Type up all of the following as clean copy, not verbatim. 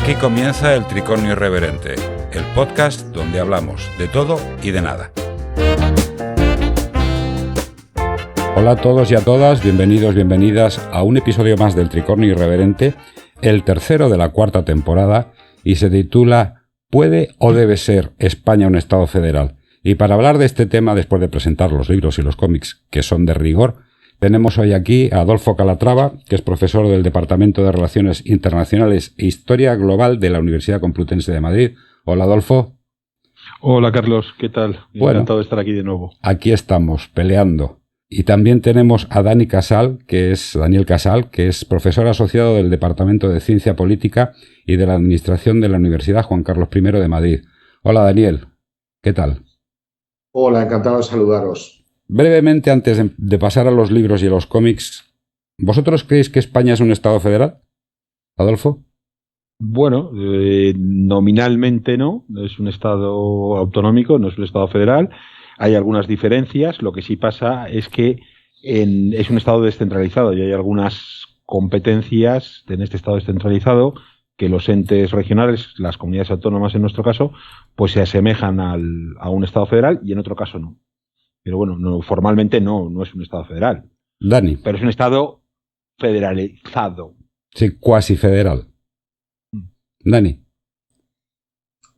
Aquí comienza El Tricornio Irreverente, el podcast donde hablamos de todo y de nada. Hola a todos y a todas, bienvenidos, bienvenidas a un episodio más del Tricornio Irreverente, el tercero de la cuarta temporada, y se titula ¿Puede o debe ser España un Estado federal? Y para hablar de este tema, después de presentar los libros y los cómics que son de rigor, tenemos hoy aquí a Adolfo Calatrava, que es profesor del Departamento de Relaciones Internacionales e Historia Global de la Universidad Complutense de Madrid. Hola, Adolfo. Hola, Carlos, ¿qué tal? Encantado de estar aquí de nuevo. Aquí estamos, peleando. Y también tenemos a Daniel Casal, que es profesor asociado del Departamento de Ciencia Política y de la Administración de la Universidad Juan Carlos I de Madrid. Hola, Daniel, ¿qué tal? Hola, encantado de saludaros. Brevemente, antes de pasar a los libros y a los cómics, ¿vosotros creéis que España es un Estado federal? ¿Adolfo? Bueno, nominalmente no es un Estado autonómico, no es un Estado federal. Hay algunas diferencias. Lo que sí pasa es que es un Estado descentralizado y hay algunas competencias en este Estado descentralizado que los entes regionales, las comunidades autónomas en nuestro caso, pues se asemejan a un Estado federal y en otro caso no. Pero bueno, formalmente no es un Estado federal. Dani. Pero es un Estado federalizado. Sí, cuasi federal. Dani.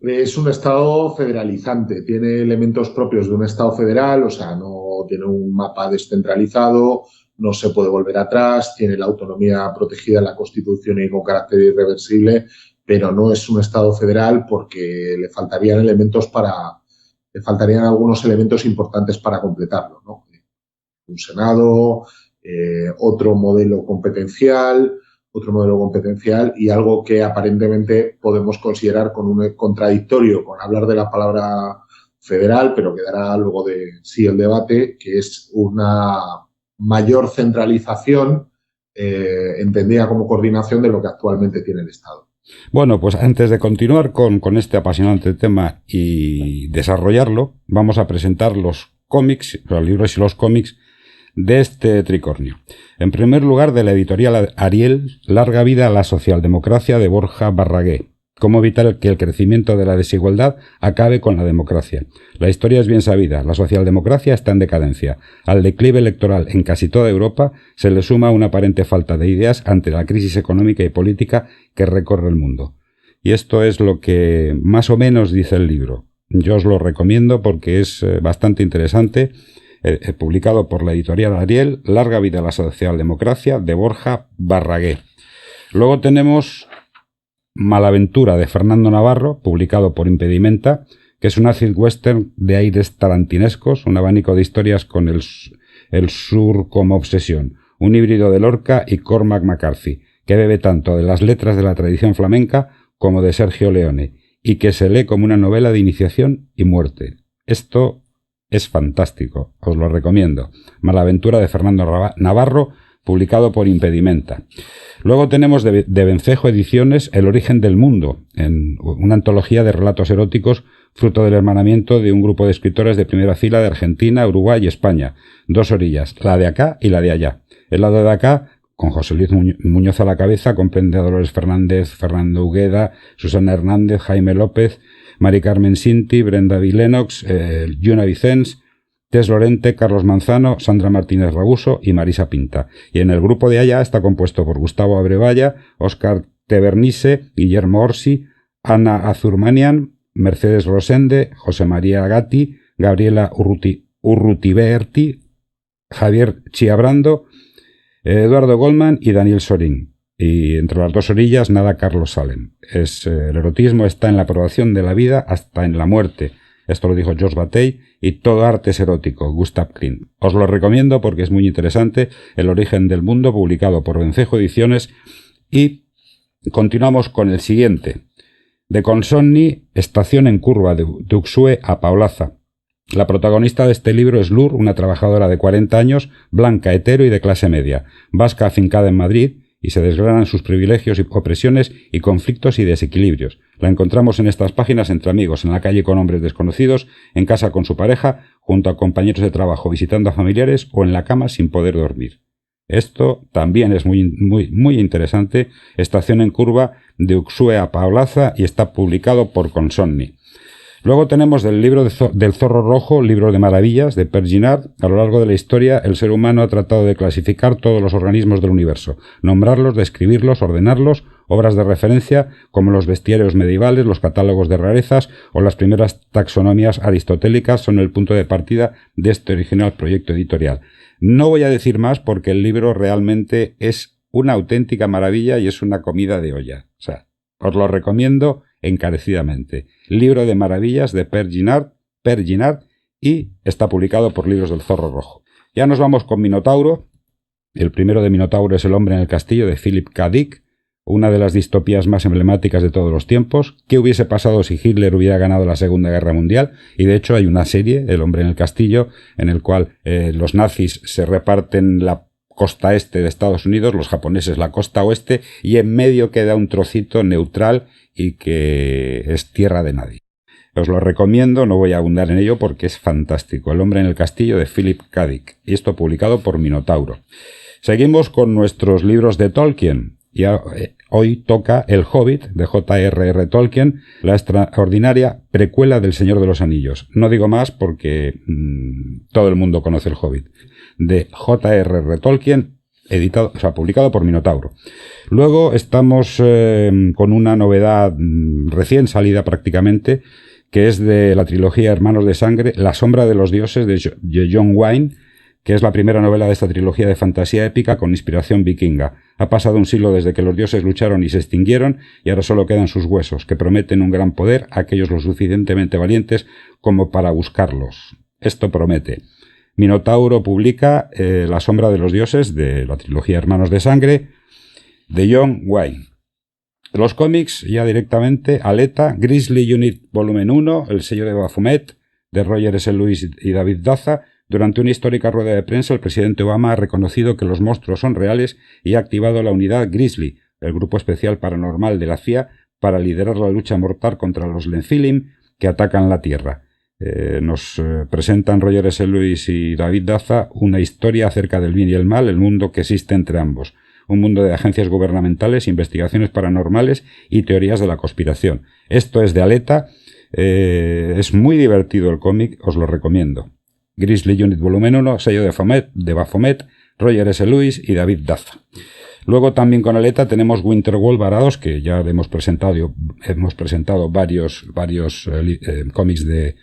Es un Estado federalizante, tiene elementos propios de un Estado federal, o sea, no tiene un mapa descentralizado, no se puede volver atrás, tiene la autonomía protegida en la Constitución y con carácter irreversible, pero no es un Estado federal porque le faltarían algunos elementos importantes para completarlo, ¿no? Un Senado, otro modelo competencial y algo que aparentemente podemos considerar con un contradictorio con hablar de la palabra federal, pero que dará luego de sí el debate, que es una mayor centralización entendida como coordinación de lo que actualmente tiene el Estado. Bueno, pues antes de continuar con este apasionante tema y desarrollarlo, vamos a presentar los cómics, los libros y los cómics de este tricornio. En primer lugar, de la editorial Ariel, Larga vida a la socialdemocracia, de Borja Barragué. Cómo evitar que el crecimiento de la desigualdad acabe con la democracia. La historia es bien sabida. La socialdemocracia está en decadencia. Al declive electoral en casi toda Europa se le suma una aparente falta de ideas ante la crisis económica y política que recorre el mundo. Y esto es lo que más o menos dice el libro. Yo os lo recomiendo porque es bastante interesante. Publicado por la editorial Ariel, Larga vida a la socialdemocracia, de Borja Barragué. Luego tenemos Malaventura, de Fernando Navarro, publicado por Impedimenta, que es un acid western de aires tarantinescos, un abanico de historias con el sur como obsesión, un híbrido de Lorca y Cormac McCarthy, que bebe tanto de las letras de la tradición flamenca como de Sergio Leone, y que se lee como una novela de iniciación y muerte. Esto es fantástico, os lo recomiendo. Malaventura, de Fernando Navarro, publicado por Impedimenta. Luego tenemos de Vencejo Ediciones El origen del mundo, en una antología de relatos eróticos fruto del hermanamiento de un grupo de escritores de primera fila de Argentina, Uruguay y España. Dos orillas, la de acá y la de allá. El lado de acá, con José Luis Muñoz a la cabeza, comprende a Dolores Fernández, Fernando Hugueda, Susana Hernández, Jaime López, Mari Carmen Sinti, Brenda Vilenox, Yuna Vicens, Tess Lorente, Carlos Manzano, Sandra Martínez Raguso y Marisa Pinta. Y en el grupo de allá está compuesto por Gustavo Abrevaya, Óscar Tevernise, Guillermo Orsi, Ana Azurmanian, Mercedes Rosende, José María Gatti, Gabriela Urrutiberti, Javier Chiabrando, Eduardo Goldman y Daniel Sorín. Y entre las dos orillas nada Carlos Salem. El erotismo está en la aprobación de la vida hasta en la muerte. Esto lo dijo Georges Bataille, y todo arte es erótico, Gustav Klimt. Os lo recomiendo porque es muy interesante. El origen del mundo, publicado por Vencejo Ediciones. Y continuamos con el siguiente. De Consonni, Estación en curva, de Uxue a Paulaza. La protagonista de este libro es Lur, una trabajadora de 40 años, blanca, hetero y de clase media, vasca afincada en Madrid, y se desgranan sus privilegios y opresiones y conflictos y desequilibrios. La encontramos en estas páginas entre amigos, en la calle con hombres desconocidos, en casa con su pareja, junto a compañeros de trabajo visitando a familiares o en la cama sin poder dormir. Esto también es muy interesante. Estación en curva de Uxue a Paolaza y está publicado por Consonni. Luego tenemos del libro del Zorro Rojo, Libro de Maravillas, de Per Ginard. A lo largo de la historia, el ser humano ha tratado de clasificar todos los organismos del universo, nombrarlos, describirlos, ordenarlos, obras de referencia, como los bestiarios medievales, los catálogos de rarezas o las primeras taxonomías aristotélicas son el punto de partida de este original proyecto editorial. No voy a decir más porque el libro realmente es una auténtica maravilla y es una comida de olla. O sea, os lo recomiendo encarecidamente. Libro de Maravillas de Per Ginard, y está publicado por Libros del Zorro Rojo. Ya nos vamos con Minotauro. El primero de Minotauro es El hombre en el castillo de Philip K. Dick, una de las distopías más emblemáticas de todos los tiempos. ¿Qué hubiese pasado si Hitler hubiera ganado la Segunda Guerra Mundial? Y de hecho hay una serie, El hombre en el castillo, en el cual los nazis se reparten la costa este de Estados Unidos, los japoneses la costa oeste, y en medio queda un trocito neutral y que es tierra de nadie. Os lo recomiendo, no voy a abundar en ello porque es fantástico. El hombre en el castillo de Philip K. Dick, y esto publicado por Minotauro. Seguimos con nuestros libros de Tolkien. Y hoy toca El Hobbit de J.R.R. Tolkien, la extraordinaria precuela del Señor de los Anillos. No digo más porque todo el mundo conoce El Hobbit. De J.R.R. Tolkien, editado, o sea, publicado por Minotauro. Luego estamos con una novedad recién salida prácticamente, que es de la trilogía Hermanos de Sangre, La sombra de los dioses de John Wayne, que es la primera novela de esta trilogía de fantasía épica con inspiración vikinga. Ha pasado un siglo desde que los dioses lucharon y se extinguieron, y ahora solo quedan sus huesos, que prometen un gran poder a aquellos lo suficientemente valientes como para buscarlos. Esto promete. Minotauro publica La sombra de los dioses de la trilogía Hermanos de Sangre de John Wayne. Los cómics ya directamente, Aleta, Grizzly Unit Volumen 1, el sello de Baphomet, de Roger S. Lewis y David Daza. Durante una histórica rueda de prensa, el presidente Obama ha reconocido que los monstruos son reales y ha activado la unidad Grizzly, el grupo especial paranormal de la CIA, para liderar la lucha mortal contra los Nephilim que atacan la Tierra. Nos presentan Roger S. Lewis y David Daza una historia acerca del bien y el mal, el mundo que existe entre ambos. Un mundo de agencias gubernamentales, investigaciones paranormales y teorías de la conspiración. Esto es de Aleta. Es muy divertido el cómic, os lo recomiendo. Grizzly Unit Volumen 1, sello de Baphomet, Roger S. Lewis y David Daza. Luego también con Aleta tenemos Winterwald Varados, que ya hemos presentado varios cómics de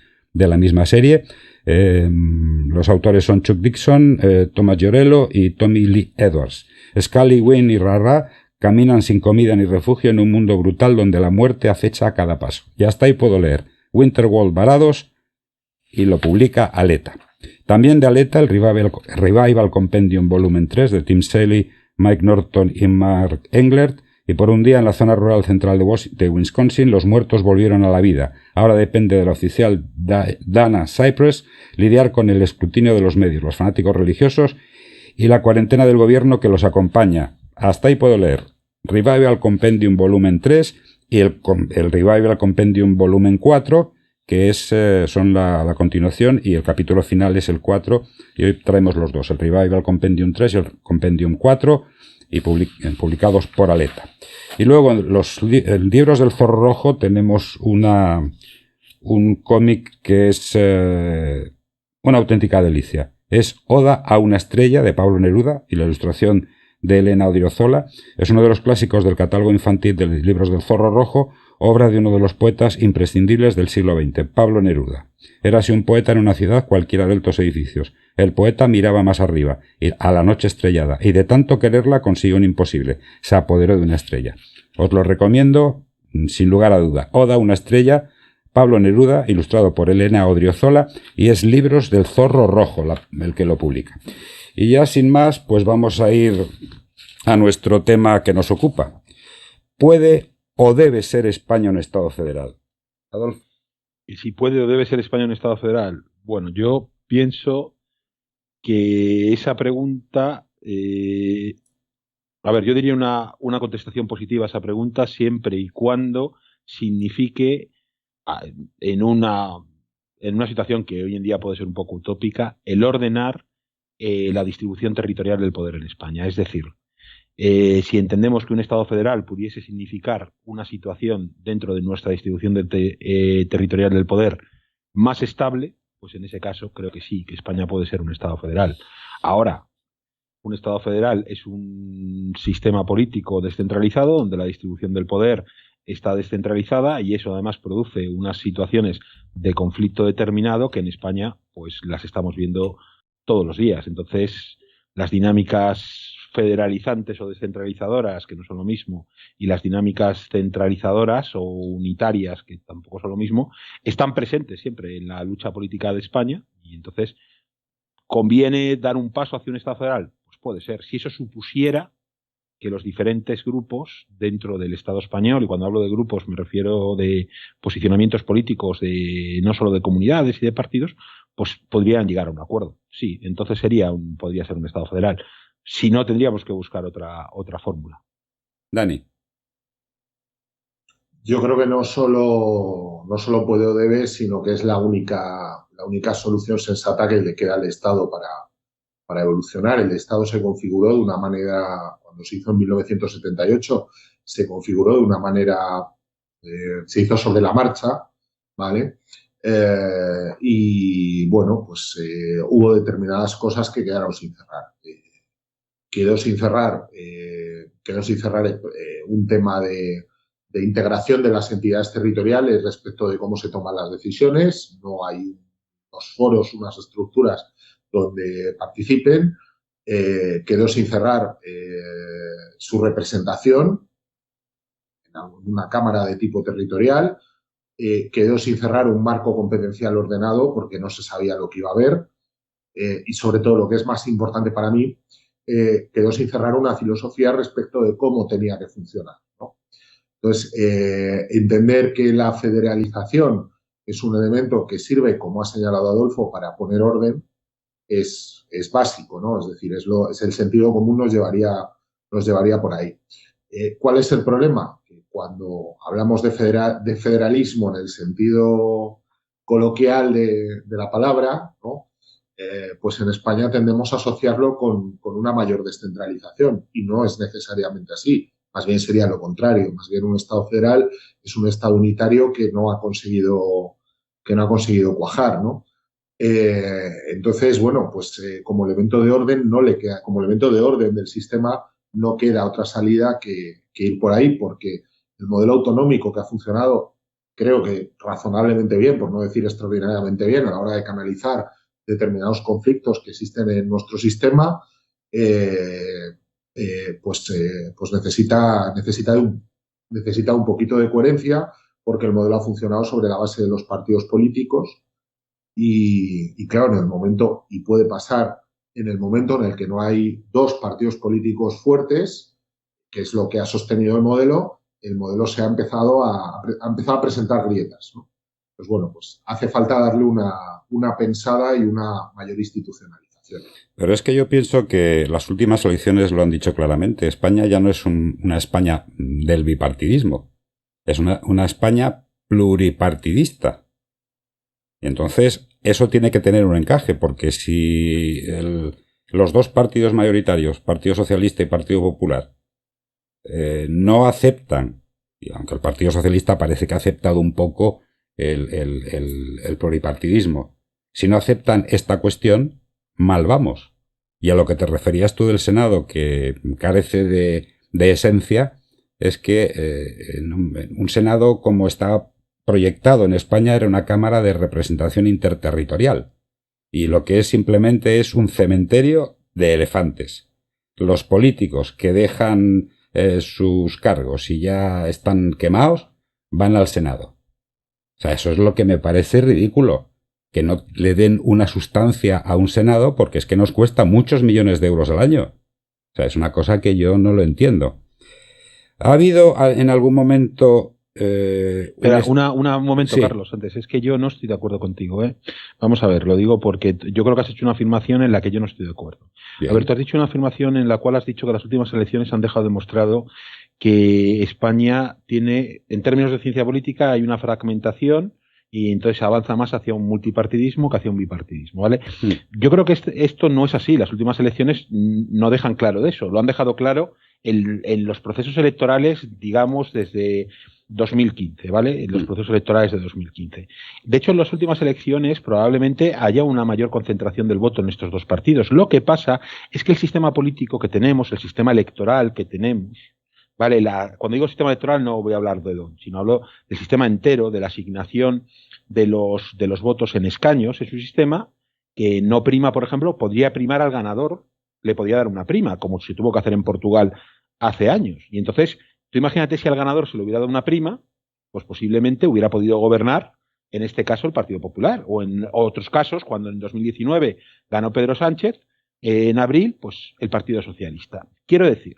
la misma serie. Los autores son Chuck Dixon, Thomas Giorello y Tommy Lee Edwards. Scully, Wynne y Rara caminan sin comida ni refugio en un mundo brutal donde la muerte acecha a cada paso. Y hasta ahí puedo leer Winterwald Varados, y lo publica Aleta. También de Aleta el Revival Compendium Volumen 3 de Tim Sale, Mike Norton y Mark Englert. Y por un día en la zona rural central de Wisconsin los muertos volvieron a la vida. Ahora depende de la oficial Dana Cypress lidiar con el escrutinio de los medios, los fanáticos religiosos y la cuarentena del gobierno que los acompaña. Hasta ahí puedo leer Revival Compendium Volumen 3 y el Revival Compendium Volumen 4, que son la continuación, y el capítulo final es el 4, y hoy traemos los dos, el Revival Compendium 3 y el Compendium 4, y publicados por Aleta. Y luego en los libros del Zorro Rojo tenemos un cómic que es una auténtica delicia. Es Oda a una estrella de Pablo Neruda y la ilustración de Elena Odriozola. Es uno de los clásicos del catálogo infantil de los libros del Zorro Rojo, obra de uno de los poetas imprescindibles del siglo XX, Pablo Neruda. Érase un poeta en una ciudad cualquiera de altos edificios. El poeta miraba más arriba, a la noche estrellada, y de tanto quererla consiguió un imposible. Se apoderó de una estrella. Os lo recomiendo, sin lugar a duda. Oda a una estrella, Pablo Neruda, ilustrado por Elena Odriozola, y es Libros del Zorro Rojo el que lo publica. Y ya sin más, pues vamos a ir a nuestro tema que nos ocupa. ¿Puede o debe ser España un Estado federal? Adolfo. ¿Y si puede o debe ser España un Estado federal? Bueno, yo pienso que esa pregunta... yo diría una contestación positiva a esa pregunta siempre y cuando signifique en una situación que hoy en día puede ser un poco utópica, el ordenar la distribución territorial del poder en España. Es decir, si entendemos que un Estado federal pudiese significar una situación dentro de nuestra distribución territorial del poder más estable, pues en ese caso creo que sí, que España puede ser un Estado federal. Ahora, un Estado federal es un sistema político descentralizado donde la distribución del poder está descentralizada y eso además produce unas situaciones de conflicto determinado que en España pues las estamos viendo todos los días. Entonces, las dinámicas federalizantes o descentralizadoras, que no son lo mismo, y las dinámicas centralizadoras o unitarias, que tampoco son lo mismo, están presentes siempre en la lucha política de España y entonces ¿conviene dar un paso hacia un Estado federal? Pues puede ser. Si eso supusiera que los diferentes grupos dentro del Estado español, y cuando hablo de grupos me refiero de posicionamientos políticos, de no solo de comunidades y de partidos, pues podrían llegar a un acuerdo. Sí, entonces podría ser un Estado federal. Si no, tendríamos que buscar otra fórmula. Dani. Yo creo que no solo puede o debe, sino que es la única solución sensata que le queda al Estado para evolucionar. El Estado se configuró de una manera, cuando se hizo en 1978, se configuró de una manera, se hizo sobre la marcha, ¿vale? Y bueno, pues hubo determinadas cosas que quedaron sin cerrar. Quedó sin cerrar un tema de integración de las entidades territoriales respecto de cómo se toman las decisiones. No hay unos foros, unas estructuras donde participen. Quedó sin cerrar su representación en una cámara de tipo territorial. Quedó sin cerrar un marco competencial ordenado porque no se sabía lo que iba a haber. Y sobre todo, lo que es más importante para mí, quedó sin cerrar una filosofía respecto de cómo tenía que funcionar, ¿no? Entonces, entender que la federalización es un elemento que sirve, como ha señalado Adolfo, para poner orden, es básico, ¿no? Es decir, es el sentido común nos llevaría por ahí. ¿Cuál es el problema? Que cuando hablamos de federalismo en el sentido coloquial de la palabra, ¿no? Pues en España tendemos a asociarlo con una mayor descentralización y no es necesariamente así. Más bien sería lo contrario. Más bien un Estado federal es un Estado unitario que no ha conseguido cuajar, ¿no? Entonces, bueno, pues como elemento de orden no le queda, como elemento de orden del sistema no queda otra salida que ir por ahí, porque el modelo autonómico que ha funcionado, creo que razonablemente bien, por no decir extraordinariamente bien, a la hora de canalizar determinados conflictos que existen en nuestro sistema, pues necesita un poquito de coherencia, porque el modelo ha funcionado sobre la base de los partidos políticos y claro, en el momento, y puede pasar en el momento en el que no hay dos partidos políticos fuertes, que es lo que ha sostenido el modelo se ha empezado a presentar grietas, ¿no? Pues bueno, pues hace falta darle una pensada y una mayor institucionalización. Pero es que yo pienso que las últimas elecciones lo han dicho claramente. España ya no es una España del bipartidismo. Es una España pluripartidista. Y entonces eso tiene que tener un encaje, porque si los dos partidos mayoritarios, Partido Socialista y Partido Popular, no aceptan, y aunque el Partido Socialista parece que ha aceptado un poco el pluripartidismo, si no aceptan esta cuestión, mal vamos. Y a lo que te referías tú del Senado, que carece de esencia, es que un Senado como está proyectado en España era una Cámara de Representación Interterritorial. Y lo que es simplemente es un cementerio de elefantes. Los políticos que dejan sus cargos y ya están quemados van al Senado. O sea, eso es lo que me parece ridículo. Que no le den una sustancia a un Senado porque es que nos cuesta muchos millones de euros al año. O sea, es una cosa que yo no lo entiendo. ¿Ha habido en algún momento... Espera, un momento, sí. Carlos, antes. Es que yo no estoy de acuerdo contigo, ¿eh? Vamos a ver, lo digo porque yo creo que has hecho una afirmación en la que yo no estoy de acuerdo. Bien. A ver, tú has dicho una afirmación en la cual has dicho que las últimas elecciones han dejado demostrado que España tiene, en términos de ciencia política, hay una fragmentación y entonces se avanza más hacia un multipartidismo que hacia un bipartidismo, ¿vale? Yo creo que esto no es así. Las últimas elecciones no dejan claro de eso. Lo han dejado claro en los procesos electorales, digamos, desde 2015, ¿vale? En los procesos electorales de 2015. De hecho, en las últimas elecciones probablemente haya una mayor concentración del voto en estos dos partidos. Lo que pasa es que el sistema político que tenemos, el sistema electoral que tenemos, ¿vale? Cuando digo sistema electoral no voy a hablar de DON, sino hablo del sistema entero, de la asignación de los votos en escaños. Es un sistema que no prima, por ejemplo, podría primar al ganador, le podría dar una prima, como se tuvo que hacer en Portugal hace años. Y entonces, tú imagínate si al ganador se le hubiera dado una prima, pues posiblemente hubiera podido gobernar, en este caso, el Partido Popular. O en otros casos, cuando en 2019 ganó Pedro Sánchez, en abril, pues el Partido Socialista. Quiero decir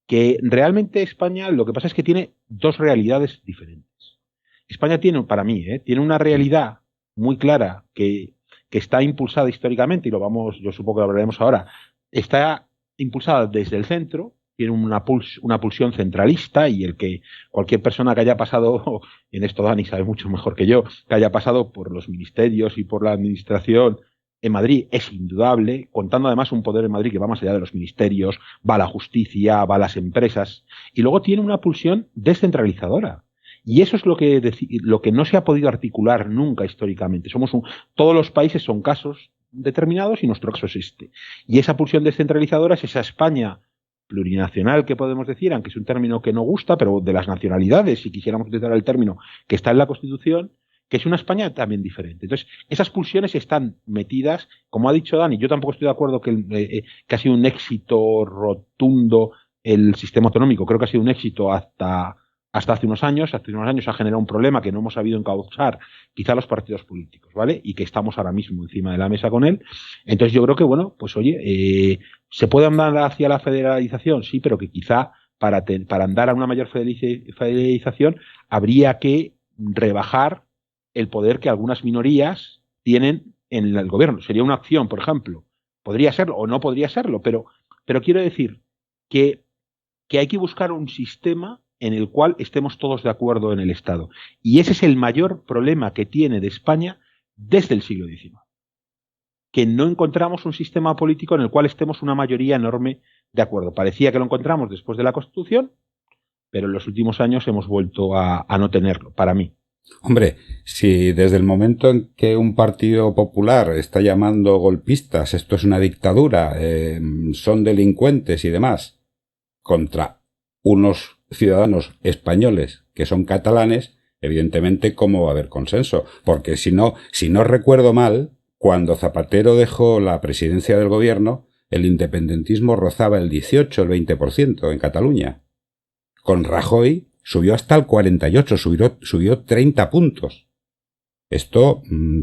que realmente España lo que pasa es que tiene dos realidades diferentes. España tiene, para mí, tiene una realidad muy clara que está impulsada históricamente, y yo supongo que lo hablaremos ahora, está impulsada desde el centro, tiene una pulsión centralista, y cualquier persona que haya pasado, en esto Dani sabe mucho mejor que yo, que haya pasado por los ministerios y por la administración en Madrid es indudable, contando además un poder en Madrid que va más allá de los ministerios, va a la justicia, va a las empresas, y luego tiene una pulsión descentralizadora. Y eso es lo que no se ha podido articular nunca históricamente. Todos los países son casos determinados y nuestro caso es este. Y esa pulsión descentralizadora es esa España plurinacional que podemos decir, aunque es un término que no gusta, pero de las nacionalidades, si quisiéramos utilizar el término que está en la Constitución, que es una España también diferente. Entonces, esas pulsiones están metidas, como ha dicho Dani, yo tampoco estoy de acuerdo que ha sido un éxito rotundo el sistema autonómico, creo que ha sido un éxito hasta hace unos años. Hace unos años ha generado un problema que no hemos sabido encauzar quizá los partidos políticos, ¿vale? Y que estamos ahora mismo encima de la mesa con él. Entonces yo creo que, bueno, pues oye, ¿se puede andar hacia la federalización? Sí, pero que quizá para andar a una mayor federalización habría que rebajar el poder que algunas minorías tienen en el gobierno. Sería una opción, por ejemplo. Podría serlo o no podría serlo, pero quiero decir que hay que buscar un sistema en el cual estemos todos de acuerdo en el Estado. Y ese es el mayor problema que tiene de España desde el siglo XIX. Que no encontramos un sistema político en el cual estemos una mayoría enorme de acuerdo. Parecía que lo encontramos después de la Constitución, pero en los últimos años hemos vuelto a no tenerlo, para mí. Hombre, si desde el momento en que un partido popular está llamando golpistas, esto es una dictadura, son delincuentes y demás, contra unos ciudadanos españoles que son catalanes, evidentemente, ¿cómo va a haber consenso? Porque si no recuerdo mal, cuando Zapatero dejó la presidencia del gobierno, el independentismo rozaba el 18, el 20% en Cataluña. Con Rajoy subió hasta el 48%, subió 30 puntos. Esto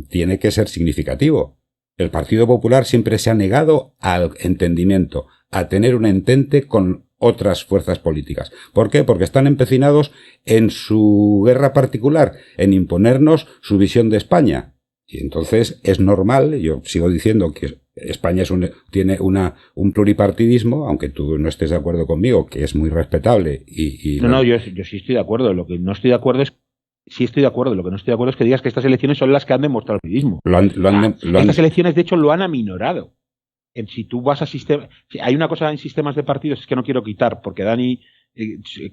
tiene que ser significativo. El Partido Popular siempre se ha negado al entendimiento, a tener un entente con otras fuerzas políticas. ¿Por qué? Porque están empecinados en su guerra particular, en imponernos su visión de España. Y entonces es normal, yo sigo diciendo que España tiene un pluripartidismo, aunque tú no estés de acuerdo conmigo, que es muy respetable. No, yo sí estoy de acuerdo. Lo que no estoy de acuerdo es sí estoy de acuerdo. Lo que no estoy de acuerdo es que digas que estas elecciones son las que han demostrado el partidismo. Estas elecciones, de hecho, lo han aminorado. Si tú vas a sistemas... Hay una cosa en sistemas de partidos, es que no quiero quitar, porque Dani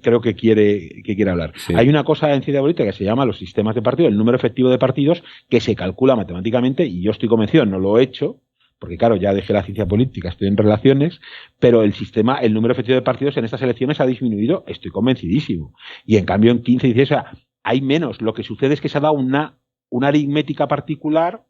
creo que quiere hablar. Sí. Hay una cosa en ciencia política que se llama los sistemas de partidos, el número efectivo de partidos, que se calcula matemáticamente, y yo estoy convencido, no lo he hecho, porque claro, ya dejé la ciencia política, estoy en relaciones, pero el número efectivo de partidos en estas elecciones ha disminuido, estoy convencidísimo. Y en cambio en 15 y 16, o sea, hay menos. Lo que sucede es que se ha dado una aritmética particular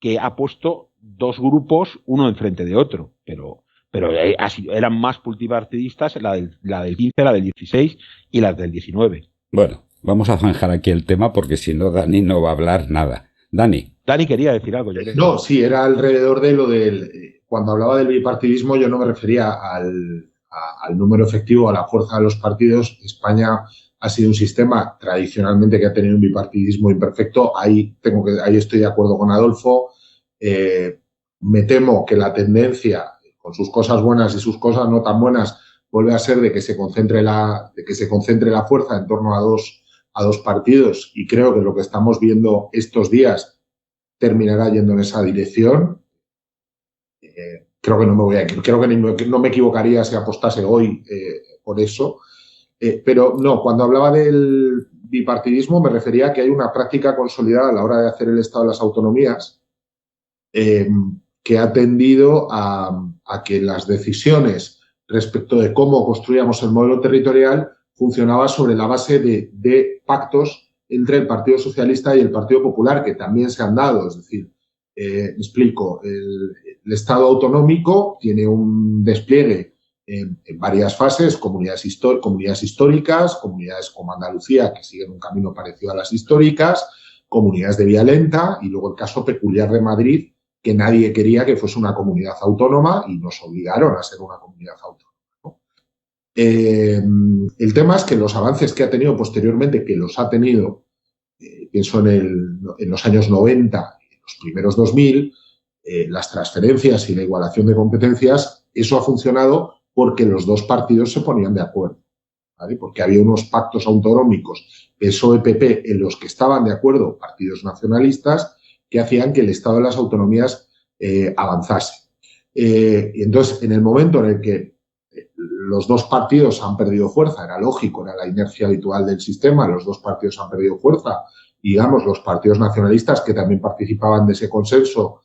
que ha puesto dos grupos uno enfrente de otro, pero eran más multipartidistas la del 15, la del 16 y las del 19. Bueno, vamos a zanjar aquí el tema porque si no Dani no va a hablar nada. Dani quería decir algo. Yo creo. No, sí, era alrededor de lo del... Cuando hablaba del bipartidismo yo no me refería al número efectivo, a la fuerza de los partidos. España ha sido un sistema tradicionalmente que ha tenido un bipartidismo imperfecto. Ahí estoy de acuerdo con Adolfo. Me temo que la tendencia, con sus cosas buenas y sus cosas no tan buenas, vuelve a ser de que se concentre la fuerza en torno a a dos partidos, y creo que lo que estamos viendo estos días terminará yendo en esa dirección. Creo que no me equivocaría si apostase hoy por eso. Pero no, cuando hablaba del bipartidismo me refería a que hay una práctica consolidada a la hora de hacer el Estado de las autonomías que ha tendido a que las decisiones respecto de cómo construíamos el modelo territorial funcionaba sobre la base de pactos entre el Partido Socialista y el Partido Popular, que también se han dado. Es decir, me explico, el Estado autonómico tiene un despliegue en varias fases, comunidades históricas, comunidades como Andalucía, que siguen un camino parecido a las históricas, comunidades de vía lenta, y luego el caso peculiar de Madrid, que nadie quería que fuese una comunidad autónoma y nos obligaron a ser una comunidad autónoma, ¿no? El tema es que los avances que ha tenido posteriormente, que los ha tenido, pienso en los años 90 y en los primeros 2000, las transferencias y la igualación de competencias, eso ha funcionado porque los dos partidos se ponían de acuerdo, ¿vale? Porque había unos pactos autonómicos, PSOE-PP, en los que estaban de acuerdo partidos nacionalistas, que hacían que el Estado de las autonomías avanzase. Y entonces, en el momento en el que los dos partidos han perdido fuerza, era lógico, era la inercia habitual del sistema, los dos partidos han perdido fuerza, y digamos, los partidos nacionalistas que también participaban de ese consenso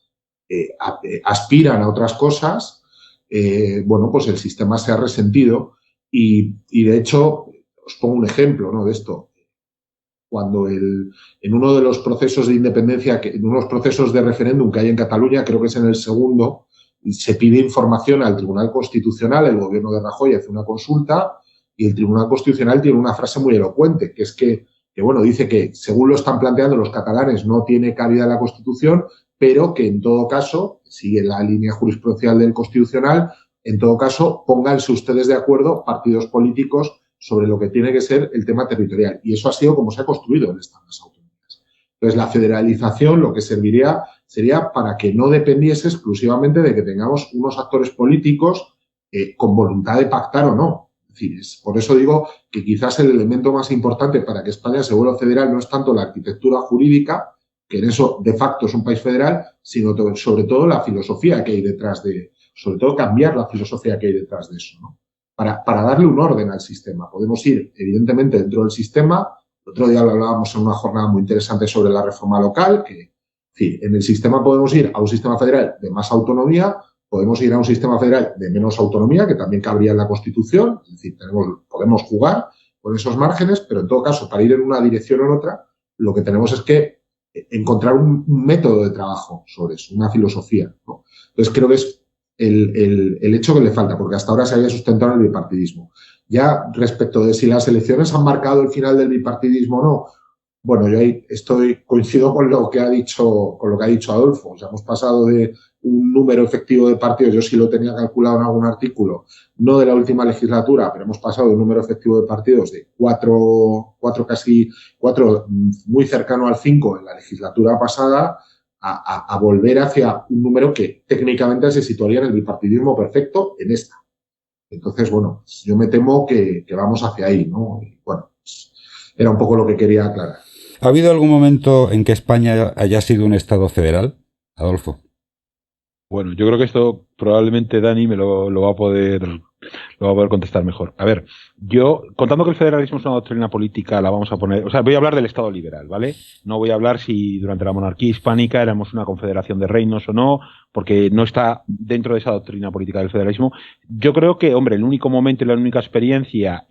aspiran a otras cosas, bueno, pues el sistema se ha resentido y de hecho, os pongo un ejemplo, ¿no?, de esto. Cuando en uno de los procesos de independencia, en unos procesos de referéndum que hay en Cataluña, creo que es en el segundo, se pide información al Tribunal Constitucional, el gobierno de Rajoy hace una consulta y el Tribunal Constitucional tiene una frase muy elocuente, que es que bueno, dice que según lo están planteando los catalanes no tiene cabida la Constitución, pero que en todo caso, sigue la línea jurisprudencial del Constitucional, en todo caso pónganse ustedes de acuerdo, partidos políticos, sobre lo que tiene que ser el tema territorial. Y eso ha sido como se ha construido el Estado de las autonomías. Entonces, la federalización lo que serviría sería para que no dependiese exclusivamente de que tengamos unos actores políticos con voluntad de pactar o no. Es decir, por eso digo que quizás el elemento más importante para que España se vuelva federal no es tanto la arquitectura jurídica, que en eso de facto es un país federal, sino sobre todo la filosofía que hay detrás sobre todo cambiar la filosofía que hay detrás de eso, ¿no? Para darle un orden al sistema. Podemos ir, evidentemente, dentro del sistema. El otro día lo hablábamos en una jornada muy interesante sobre la reforma local, que, en el sistema podemos ir a un sistema federal de más autonomía, podemos ir a un sistema federal de menos autonomía, que también cabría en la Constitución, es decir, podemos jugar con esos márgenes, pero en todo caso, para ir en una dirección o en otra, lo que tenemos es que encontrar un método de trabajo sobre eso, una filosofía, ¿no? Entonces, creo que es el hecho que le falta, porque hasta ahora se había sustentado en el bipartidismo. Ya respecto de si las elecciones han marcado el final del bipartidismo o no, bueno, yo ahí coincido con lo que ha dicho Adolfo. O sea, hemos pasado de un número efectivo de partidos, yo sí lo tenía calculado en algún artículo, no de la última legislatura, pero hemos pasado de un número efectivo de partidos de cuatro, muy cercano al 5 en la legislatura pasada, a volver hacia un número que técnicamente se situaría en el bipartidismo perfecto en esta. Entonces, bueno, yo me temo que vamos hacia ahí, ¿no? Y, bueno, era un poco lo que quería aclarar. ¿Ha habido algún momento en que España haya sido un Estado federal, Adolfo? Bueno, yo creo que esto probablemente Dani me lo va a poder contestar mejor. A ver, yo, contando que el federalismo es una doctrina política, la vamos a poner, o sea, voy a hablar del Estado liberal, ¿vale? No voy a hablar si durante la monarquía hispánica éramos una confederación de reinos o no, porque no está dentro de esa doctrina política del federalismo. Yo creo que, hombre, el único momento y la única experiencia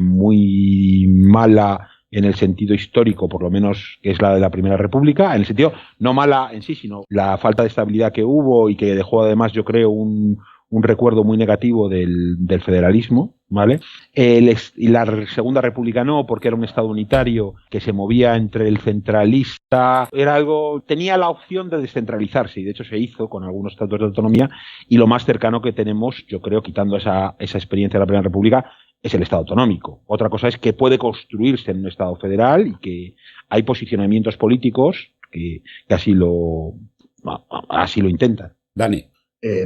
muy mala en el sentido histórico, por lo menos, que es la de la Primera República, en el sentido no mala en sí, sino la falta de estabilidad que hubo y que dejó además, yo creo, un recuerdo muy negativo del federalismo, ¿vale? Y la Segunda República no, porque era un Estado unitario que se movía entre el centralista, tenía la opción de descentralizarse, y de hecho se hizo con algunos tratados de autonomía, y lo más cercano que tenemos, yo creo, quitando esa experiencia de la Primera República, es el Estado autonómico. Otra cosa es que puede construirse en un Estado federal y que hay posicionamientos políticos que así lo intentan. Dani.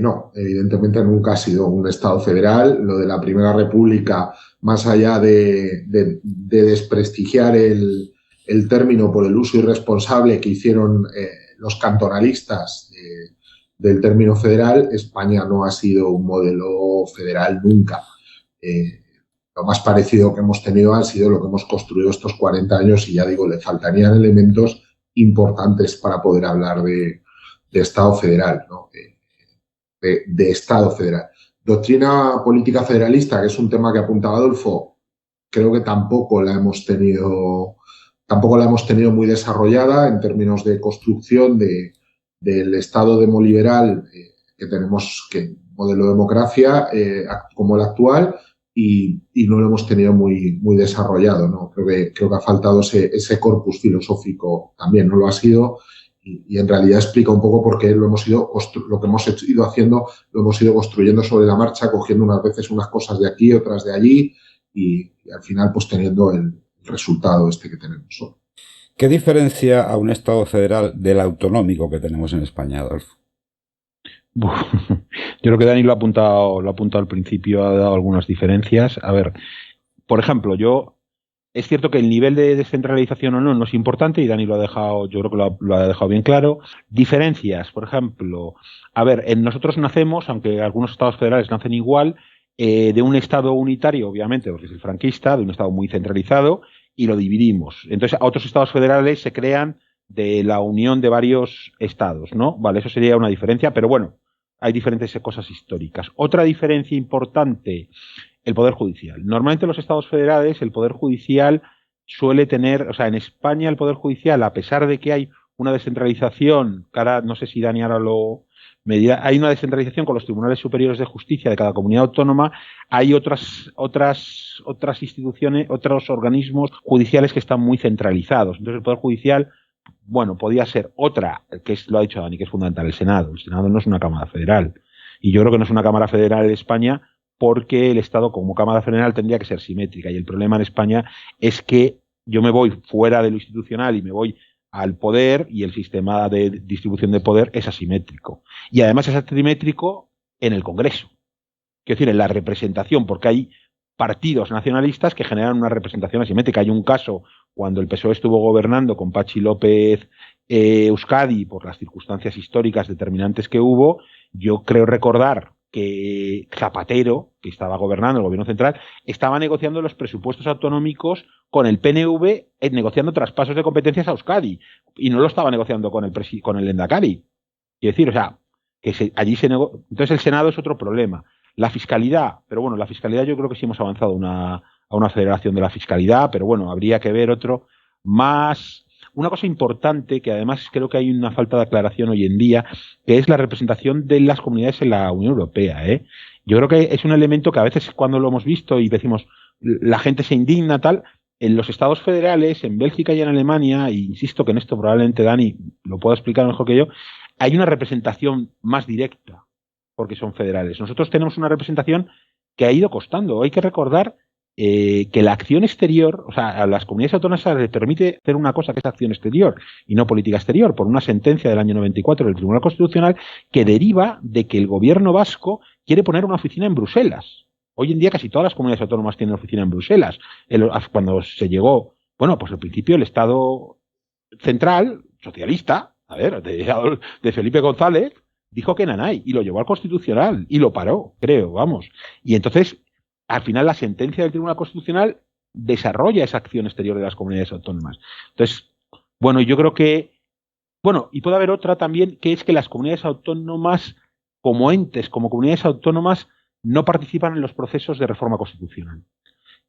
No, evidentemente nunca ha sido un Estado federal. Lo de la Primera República, más allá de desprestigiar el término por el uso irresponsable que hicieron los cantonalistas del término federal, España no ha sido un modelo federal nunca. Lo más parecido que hemos tenido ha sido lo que hemos construido estos 40 años y ya digo, le faltarían elementos importantes para poder hablar de Estado federal, ¿no? De Estado federal. Doctrina política federalista, que es un tema que apuntaba Adolfo, creo que tampoco la hemos tenido muy desarrollada en términos de construcción del Estado demoliberal que tenemos, que modelo de democracia como el actual, y no lo hemos tenido muy desarrollado, ¿no? Creo que ha faltado ese corpus filosófico también, no lo ha sido. Y en realidad explica un poco por qué lo que hemos ido haciendo, lo hemos ido construyendo sobre la marcha, cogiendo unas veces unas cosas de aquí, otras de allí, y al final pues teniendo el resultado que tenemos hoy. ¿Qué diferencia a un Estado federal del autonómico que tenemos en España, Adolfo? Yo creo que Dani lo ha apuntado al principio, ha dado algunas diferencias. A ver, por ejemplo, es cierto que el nivel de descentralización o no es importante, y Dani lo ha dejado, yo creo que lo ha dejado bien claro. Diferencias, por ejemplo, a ver, nosotros nacemos, aunque algunos estados federales nacen igual, de un estado unitario, obviamente, porque es el franquista, de un estado muy centralizado, y lo dividimos. Entonces, otros estados federales se crean de la unión de varios estados, ¿no? Vale, eso sería una diferencia, pero bueno, hay diferentes cosas históricas. Otra diferencia importante: el Poder Judicial. Normalmente en los estados federales el Poder Judicial suele tener, o sea, en España el Poder Judicial, a pesar de que hay una descentralización, no sé si Dani ahora me dirá, hay una descentralización con los tribunales superiores de justicia de cada comunidad autónoma, hay otras instituciones, otros organismos judiciales que están muy centralizados. Entonces el Poder Judicial, bueno, podía ser otra, lo ha dicho Dani, que es fundamental, el Senado. El Senado no es una Cámara Federal. Y yo creo que no es una Cámara Federal en España porque el Estado como Cámara Federal tendría que ser simétrica, y el problema en España es que yo me voy fuera de lo institucional y me voy al poder, y el sistema de distribución de poder es asimétrico. Y además es asimétrico en el Congreso. Quiero decir, en la representación, porque hay partidos nacionalistas que generan una representación asimétrica. Hay un caso cuando el PSOE estuvo gobernando con Patxi López Euskadi, por las circunstancias históricas determinantes que hubo. Yo creo recordar que Zapatero, que estaba gobernando el gobierno central, estaba negociando los presupuestos autonómicos con el PNV, negociando traspasos de competencias a Euskadi, y no lo estaba negociando con el Lehendakari. Quiero decir, o sea, que allí se negocia. Entonces el Senado es otro problema. La fiscalidad, pero bueno, la fiscalidad yo creo que sí hemos avanzado a una federación de la fiscalidad, pero bueno, habría que ver otro más. Una cosa importante, que además creo que hay una falta de aclaración hoy en día, que es la representación de las comunidades en la Unión Europea. Yo creo que es un elemento que a veces, cuando lo hemos visto y decimos la gente se indigna, tal, en los estados federales, en Bélgica y en Alemania, e insisto que en esto probablemente Dani lo pueda explicar mejor que yo, hay una representación más directa, porque son federales. Nosotros tenemos una representación que ha ido costando. Hay que recordar que la acción exterior, o sea, a las comunidades autónomas se les permite hacer una cosa que es acción exterior y no política exterior, por una sentencia del año 94 del Tribunal Constitucional que deriva de que el gobierno vasco quiere poner una oficina en Bruselas. Hoy en día casi todas las comunidades autónomas tienen oficina en Bruselas. Cuando se llegó, bueno, pues al principio el Estado central, socialista, de Felipe González, dijo que nanay, y lo llevó al Constitucional y lo paró, creo, vamos. Y entonces, al final, la sentencia del Tribunal Constitucional desarrolla esa acción exterior de las comunidades autónomas. Entonces, bueno, yo creo que, bueno, y puede haber otra también, que es que las comunidades autónomas, como entes, como comunidades autónomas, no participan en los procesos de reforma constitucional.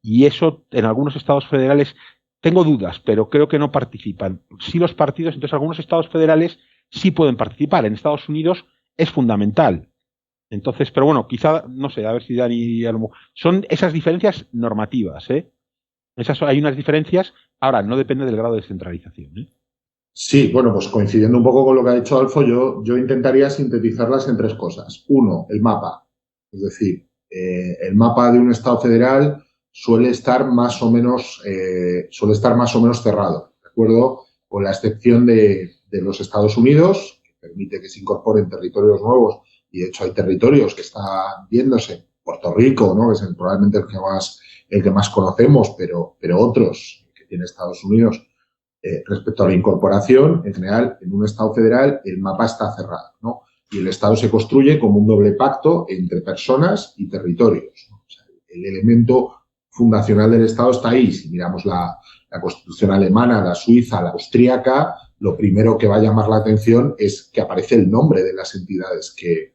Y eso, en algunos estados federales, tengo dudas, pero creo que no participan. Sí, los partidos, entonces algunos estados federales sí pueden participar. En Estados Unidos es fundamental. Entonces, pero bueno, quizá, no sé, a ver si Dani... Son esas diferencias normativas, hay unas diferencias, ahora, no depende del grado de descentralización, Sí, bueno, pues coincidiendo un poco con lo que ha dicho Adolfo, yo intentaría sintetizarlas en 3 cosas. 1, el mapa. Es decir, el mapa de un Estado federal suele estar más o menos cerrado, ¿de acuerdo? Con la excepción de los Estados Unidos, que permite que se incorporen territorios nuevos y de hecho hay territorios que están viéndose, Puerto Rico, ¿no? Que es probablemente el que más conocemos, pero otros que tiene Estados Unidos, respecto a la incorporación, en general, en un Estado federal el mapa está cerrado, ¿no? Y el Estado se construye como un doble pacto entre personas y territorios, ¿no? O sea, el elemento fundacional del Estado está ahí. Si miramos la Constitución alemana, la suiza, la austríaca, lo primero que va a llamar la atención es que aparece el nombre de las entidades que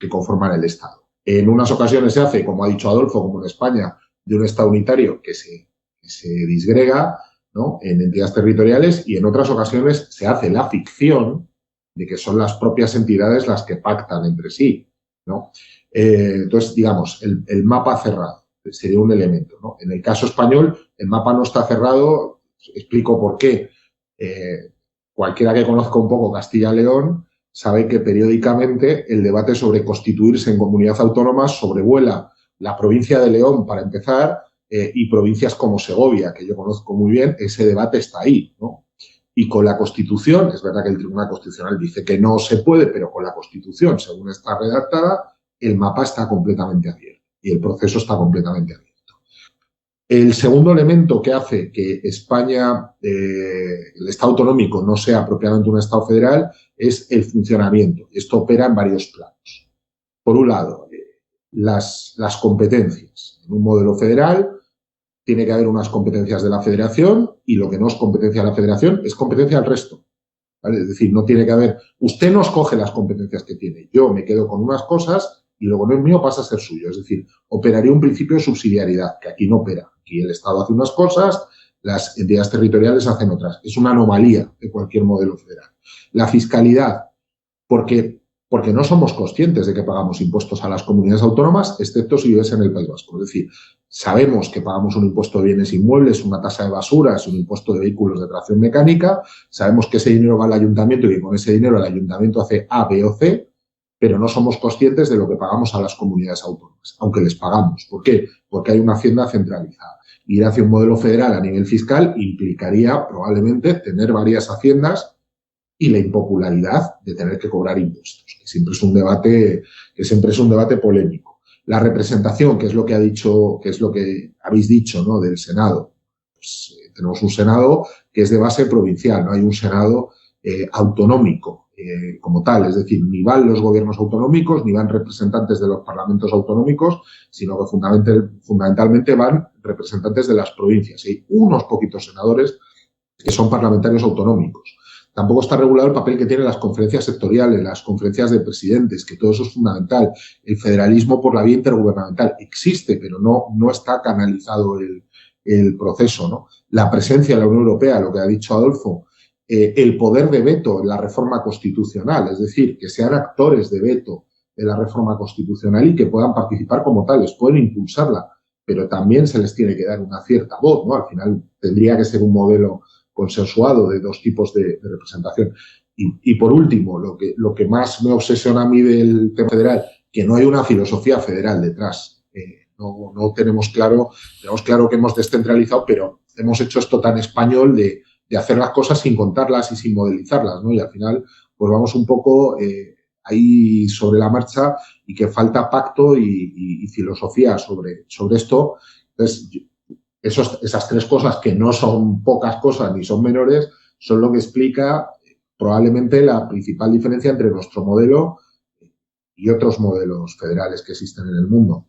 conforman el Estado. En unas ocasiones se hace, como ha dicho Adolfo, como en España, de un Estado unitario que se disgrega, ¿no?, en entidades territoriales, y en otras ocasiones se hace la ficción de que son las propias entidades las que pactan entre sí, ¿no? Entonces, digamos, el mapa cerrado sería un elemento, ¿no? En el caso español, el mapa no está cerrado. Explico por qué. Cualquiera que conozca un poco Castilla y León sabe que periódicamente el debate sobre constituirse en comunidad autónoma sobrevuela la provincia de León, para empezar, y provincias como Segovia, que yo conozco muy bien. Ese debate está ahí, ¿no? Y con la Constitución, es verdad que el Tribunal Constitucional dice que no se puede, pero con la Constitución, según está redactada, el mapa está completamente abierto y el proceso está completamente abierto. El segundo elemento que hace que España, el Estado autonómico, no sea propiamente un Estado federal, es el funcionamiento. Esto opera en varios planos. Por un lado, las competencias. En un modelo federal tiene que haber unas competencias de la federación, y lo que no es competencia de la federación es competencia del resto, ¿vale? Es decir, no tiene que haber, usted no escoge las competencias que tiene, yo me quedo con unas cosas y luego no es mío, pasa a ser suyo. Es decir, operaría un principio de subsidiariedad, que aquí no opera. Aquí el Estado hace unas cosas, las entidades territoriales hacen otras. Es una anomalía de cualquier modelo federal. La fiscalidad, porque no somos conscientes de que pagamos impuestos a las comunidades autónomas, excepto si vives en el País Vasco. Es decir, sabemos que pagamos un impuesto de bienes inmuebles, una tasa de basuras, un impuesto de vehículos de tracción mecánica, sabemos que ese dinero va al ayuntamiento y que con ese dinero el ayuntamiento hace A, B o C, pero no somos conscientes de lo que pagamos a las comunidades autónomas, aunque les pagamos. ¿Por qué? Porque hay una hacienda centralizada. Ir hacia un modelo federal a nivel fiscal implicaría probablemente tener varias haciendas y la impopularidad de tener que cobrar impuestos, que siempre es un debate polémico. La representación, que es lo que habéis dicho, ¿no?, del Senado. Pues, tenemos un Senado que es de base provincial, no hay un Senado autonómico como tal. Es decir, ni van los gobiernos autonómicos, ni van representantes de los parlamentos autonómicos, sino que fundamentalmente van representantes de las provincias. Hay unos poquitos senadores que son parlamentarios autonómicos. Tampoco está regulado el papel que tienen las conferencias sectoriales, las conferencias de presidentes, que todo eso es fundamental. El federalismo por la vía intergubernamental existe, pero no está canalizado el proceso, ¿no? La presencia de la Unión Europea, lo que ha dicho Adolfo, el poder de veto en la reforma constitucional, es decir, que sean actores de veto de la reforma constitucional y que puedan participar como tales, pueden impulsarla, pero también se les tiene que dar una cierta voz, ¿no? Al final tendría que ser un modelo consensuado de dos tipos de representación. Y por último, lo que más me obsesiona a mí del tema federal, que no hay una filosofía federal detrás. No tenemos claro que hemos descentralizado, pero hemos hecho esto tan español de hacer las cosas sin contarlas y sin modelizarlas, ¿no? Y al final, pues vamos un poco ahí sobre la marcha, y que falta pacto y filosofía sobre esto. Entonces, esas tres cosas, que no son pocas cosas ni son menores, son lo que explica probablemente la principal diferencia entre nuestro modelo y otros modelos federales que existen en el mundo.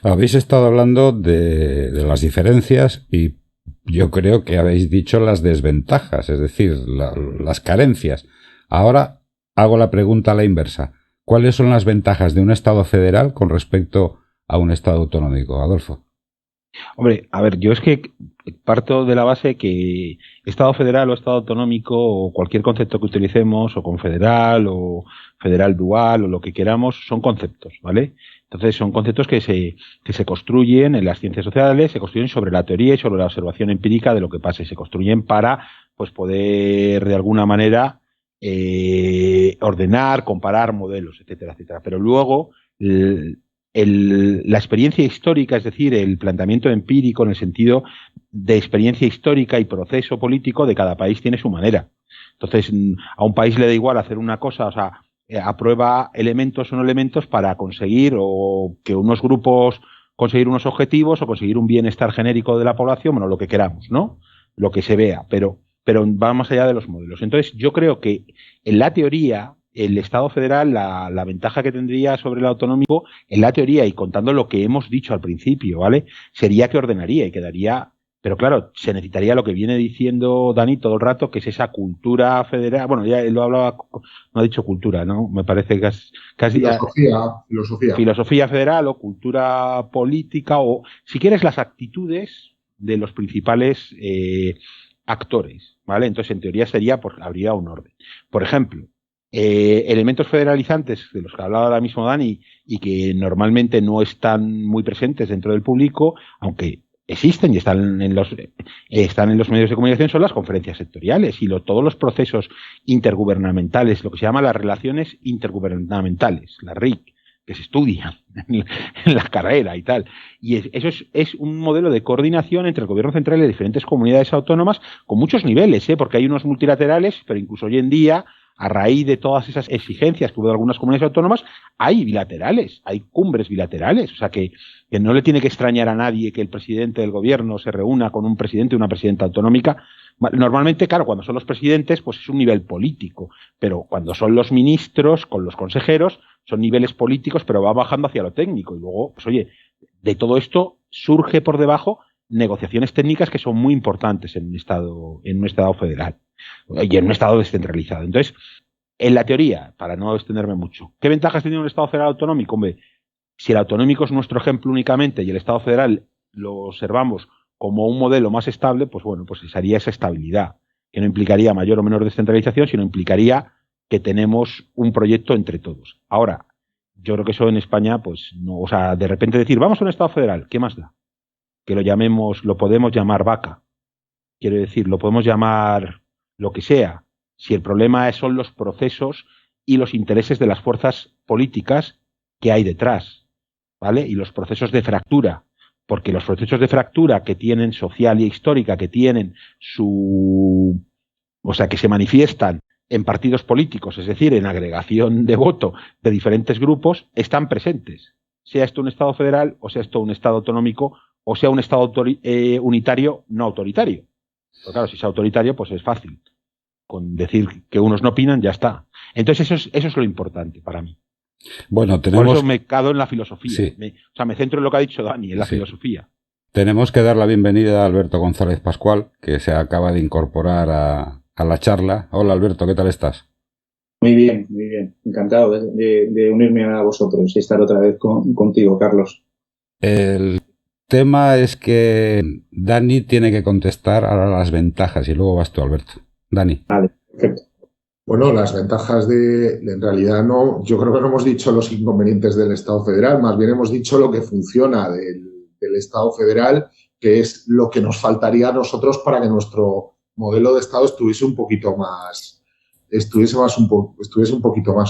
Habéis estado hablando de las diferencias, y yo creo que habéis dicho las desventajas, es decir, las carencias. Ahora hago la pregunta a la inversa. ¿Cuáles son las ventajas de un Estado federal con respecto a un Estado autonómico, Adolfo? Hombre, a ver, yo es que parto de la base que Estado federal o Estado autonómico, o cualquier concepto que utilicemos, o confederal o federal dual o lo que queramos, son conceptos, ¿vale? Entonces son conceptos que se construyen en las ciencias sociales, se construyen sobre la teoría y sobre la observación empírica de lo que pasa, y se construyen para, pues, poder de alguna manera ordenar, comparar modelos, etcétera, etcétera. Pero luego la experiencia histórica, es decir, el planteamiento empírico en el sentido de experiencia histórica y proceso político de cada país, tiene su manera. Entonces, a un país le da igual hacer una cosa, o sea, aprueba elementos o no elementos para conseguir o que unos grupos conseguir unos objetivos o conseguir un bienestar genérico de la población, bueno, lo que queramos, ¿no? Lo que se vea, pero va más allá de los modelos. Entonces, yo creo que en la teoría, el Estado federal, la ventaja que tendría sobre el autonómico, en la teoría, y contando lo que hemos dicho al principio, ¿vale? Sería que ordenaría y quedaría. Pero claro, se necesitaría lo que viene diciendo Dani todo el rato, que es esa cultura federal. Bueno, ya lo hablaba, no ha dicho cultura, ¿no? Me parece que casi filosofía federal o cultura política o, si quieres, las actitudes de los principales actores, ¿vale? Entonces, en teoría sería, pues, habría un orden. Por ejemplo, elementos federalizantes de los que hablaba ahora mismo Dani y que normalmente no están muy presentes dentro del público, aunque existen y están en los medios de comunicación, son las conferencias sectoriales y todos los procesos intergubernamentales, lo que se llama las relaciones intergubernamentales, la RIC, que se estudian en la carrera y tal. Y eso es un modelo de coordinación entre el gobierno central y diferentes comunidades autónomas con muchos niveles, porque hay unos multilaterales, pero incluso hoy en día, a raíz de todas esas exigencias que hubo de algunas comunidades autónomas, hay bilaterales, hay cumbres bilaterales. O sea que no le tiene que extrañar a nadie que el presidente del gobierno se reúna con un presidente y una presidenta autonómica. Normalmente, claro, cuando son los presidentes, pues es un nivel político, pero cuando son los ministros con los consejeros, son niveles políticos, pero va bajando hacia lo técnico. Y luego, pues oye, de todo esto surge por debajo negociaciones técnicas que son muy importantes en un estado federal y en un estado descentralizado. Entonces, en la teoría, para no extenderme mucho, ¿qué ventajas tiene un estado federal autonómico? Hombre, si el autonómico es nuestro ejemplo únicamente y el estado federal lo observamos como un modelo más estable, pues bueno, pues haría esa estabilidad, que no implicaría mayor o menor descentralización, sino implicaría que tenemos un proyecto entre todos. Ahora, yo creo que eso en España, pues no, o sea, de repente decir, vamos a un estado federal, ¿qué más da? Que lo podemos llamar vaca. Quiero decir, lo podemos llamar lo que sea. Si el problema son los procesos y los intereses de las fuerzas políticas que hay detrás, ¿vale? Y los procesos de fractura, porque los procesos de fractura que tienen social y histórica, que tienen o sea, que se manifiestan en partidos políticos, es decir, en agregación de voto de diferentes grupos, están presentes. Sea esto un Estado federal, o sea esto un Estado autonómico, o sea un Estado unitario no autoritario. Pero claro, si es autoritario, pues es fácil. Con decir que unos no opinan, ya está. Entonces eso es lo importante para mí. Bueno, tenemos... Por eso me quedo en la filosofía. Sí. Me centro en lo que ha dicho Dani, en la filosofía. Tenemos que dar la bienvenida a Alberto González Pascual, que se acaba de incorporar a la charla. Hola, Alberto, ¿qué tal estás? Muy bien, muy bien. Encantado de unirme a vosotros y estar otra vez contigo, Carlos. El tema es que Dani tiene que contestar ahora las ventajas y luego vas tú, Alberto. Dani. Vale, perfecto. Bueno, las ventajas en realidad no, yo creo que no hemos dicho los inconvenientes del Estado federal, más bien hemos dicho lo que funciona del Estado federal, que es lo que nos faltaría a nosotros para que nuestro modelo de Estado estuviese un poquito más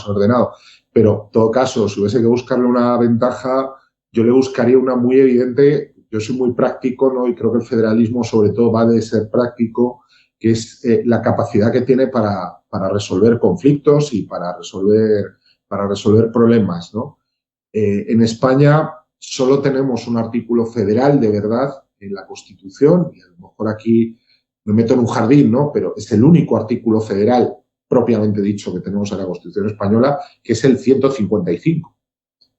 ordenado. Pero, en todo caso, si hubiese que buscarle una ventaja, yo le buscaría una muy evidente. Yo soy muy práctico, ¿no? Y creo que el federalismo, sobre todo, va de ser práctico, que es la capacidad que tiene para resolver conflictos y para resolver problemas, ¿no? En España solo tenemos un artículo federal de verdad en la Constitución, y a lo mejor aquí me meto en un jardín, ¿no? Pero es el único artículo federal propiamente dicho que tenemos en la Constitución española, que es el 155,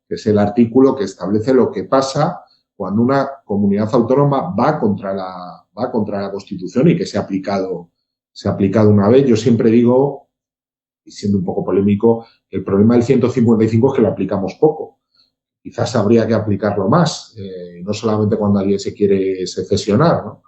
que es el artículo que establece lo que pasa cuando una comunidad autónoma va contra la Constitución y que se ha aplicado una vez. Yo siempre digo, y siendo un poco polémico, que el problema del 155 es que lo aplicamos poco. Quizás habría que aplicarlo más, no solamente cuando alguien se quiere secesionar, ¿no?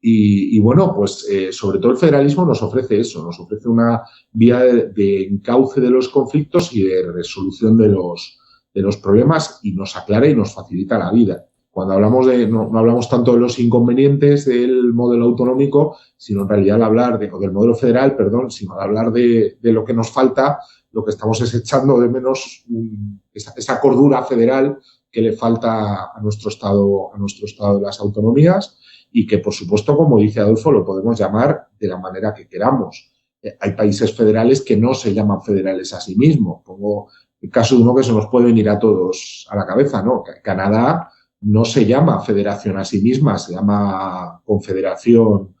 Y bueno, pues sobre todo el federalismo nos ofrece eso, nos ofrece una vía de encauce de los conflictos y de resolución de los problemas, y nos aclara y nos facilita la vida. Cuando hablamos no hablamos tanto de los inconvenientes del modelo autonómico, sino en realidad al hablar del modelo federal, sino al hablar de lo que nos falta, lo que estamos es echando de menos esa cordura federal que le falta a nuestro estado de las autonomías, y que, por supuesto, como dice Adolfo, lo podemos llamar de la manera que queramos. hay países federales que no se llaman federales a sí mismos. Pongo el caso de uno que se nos puede venir a todos a la cabeza, ¿no? Canadá no se llama federación a sí misma, se llama confederación,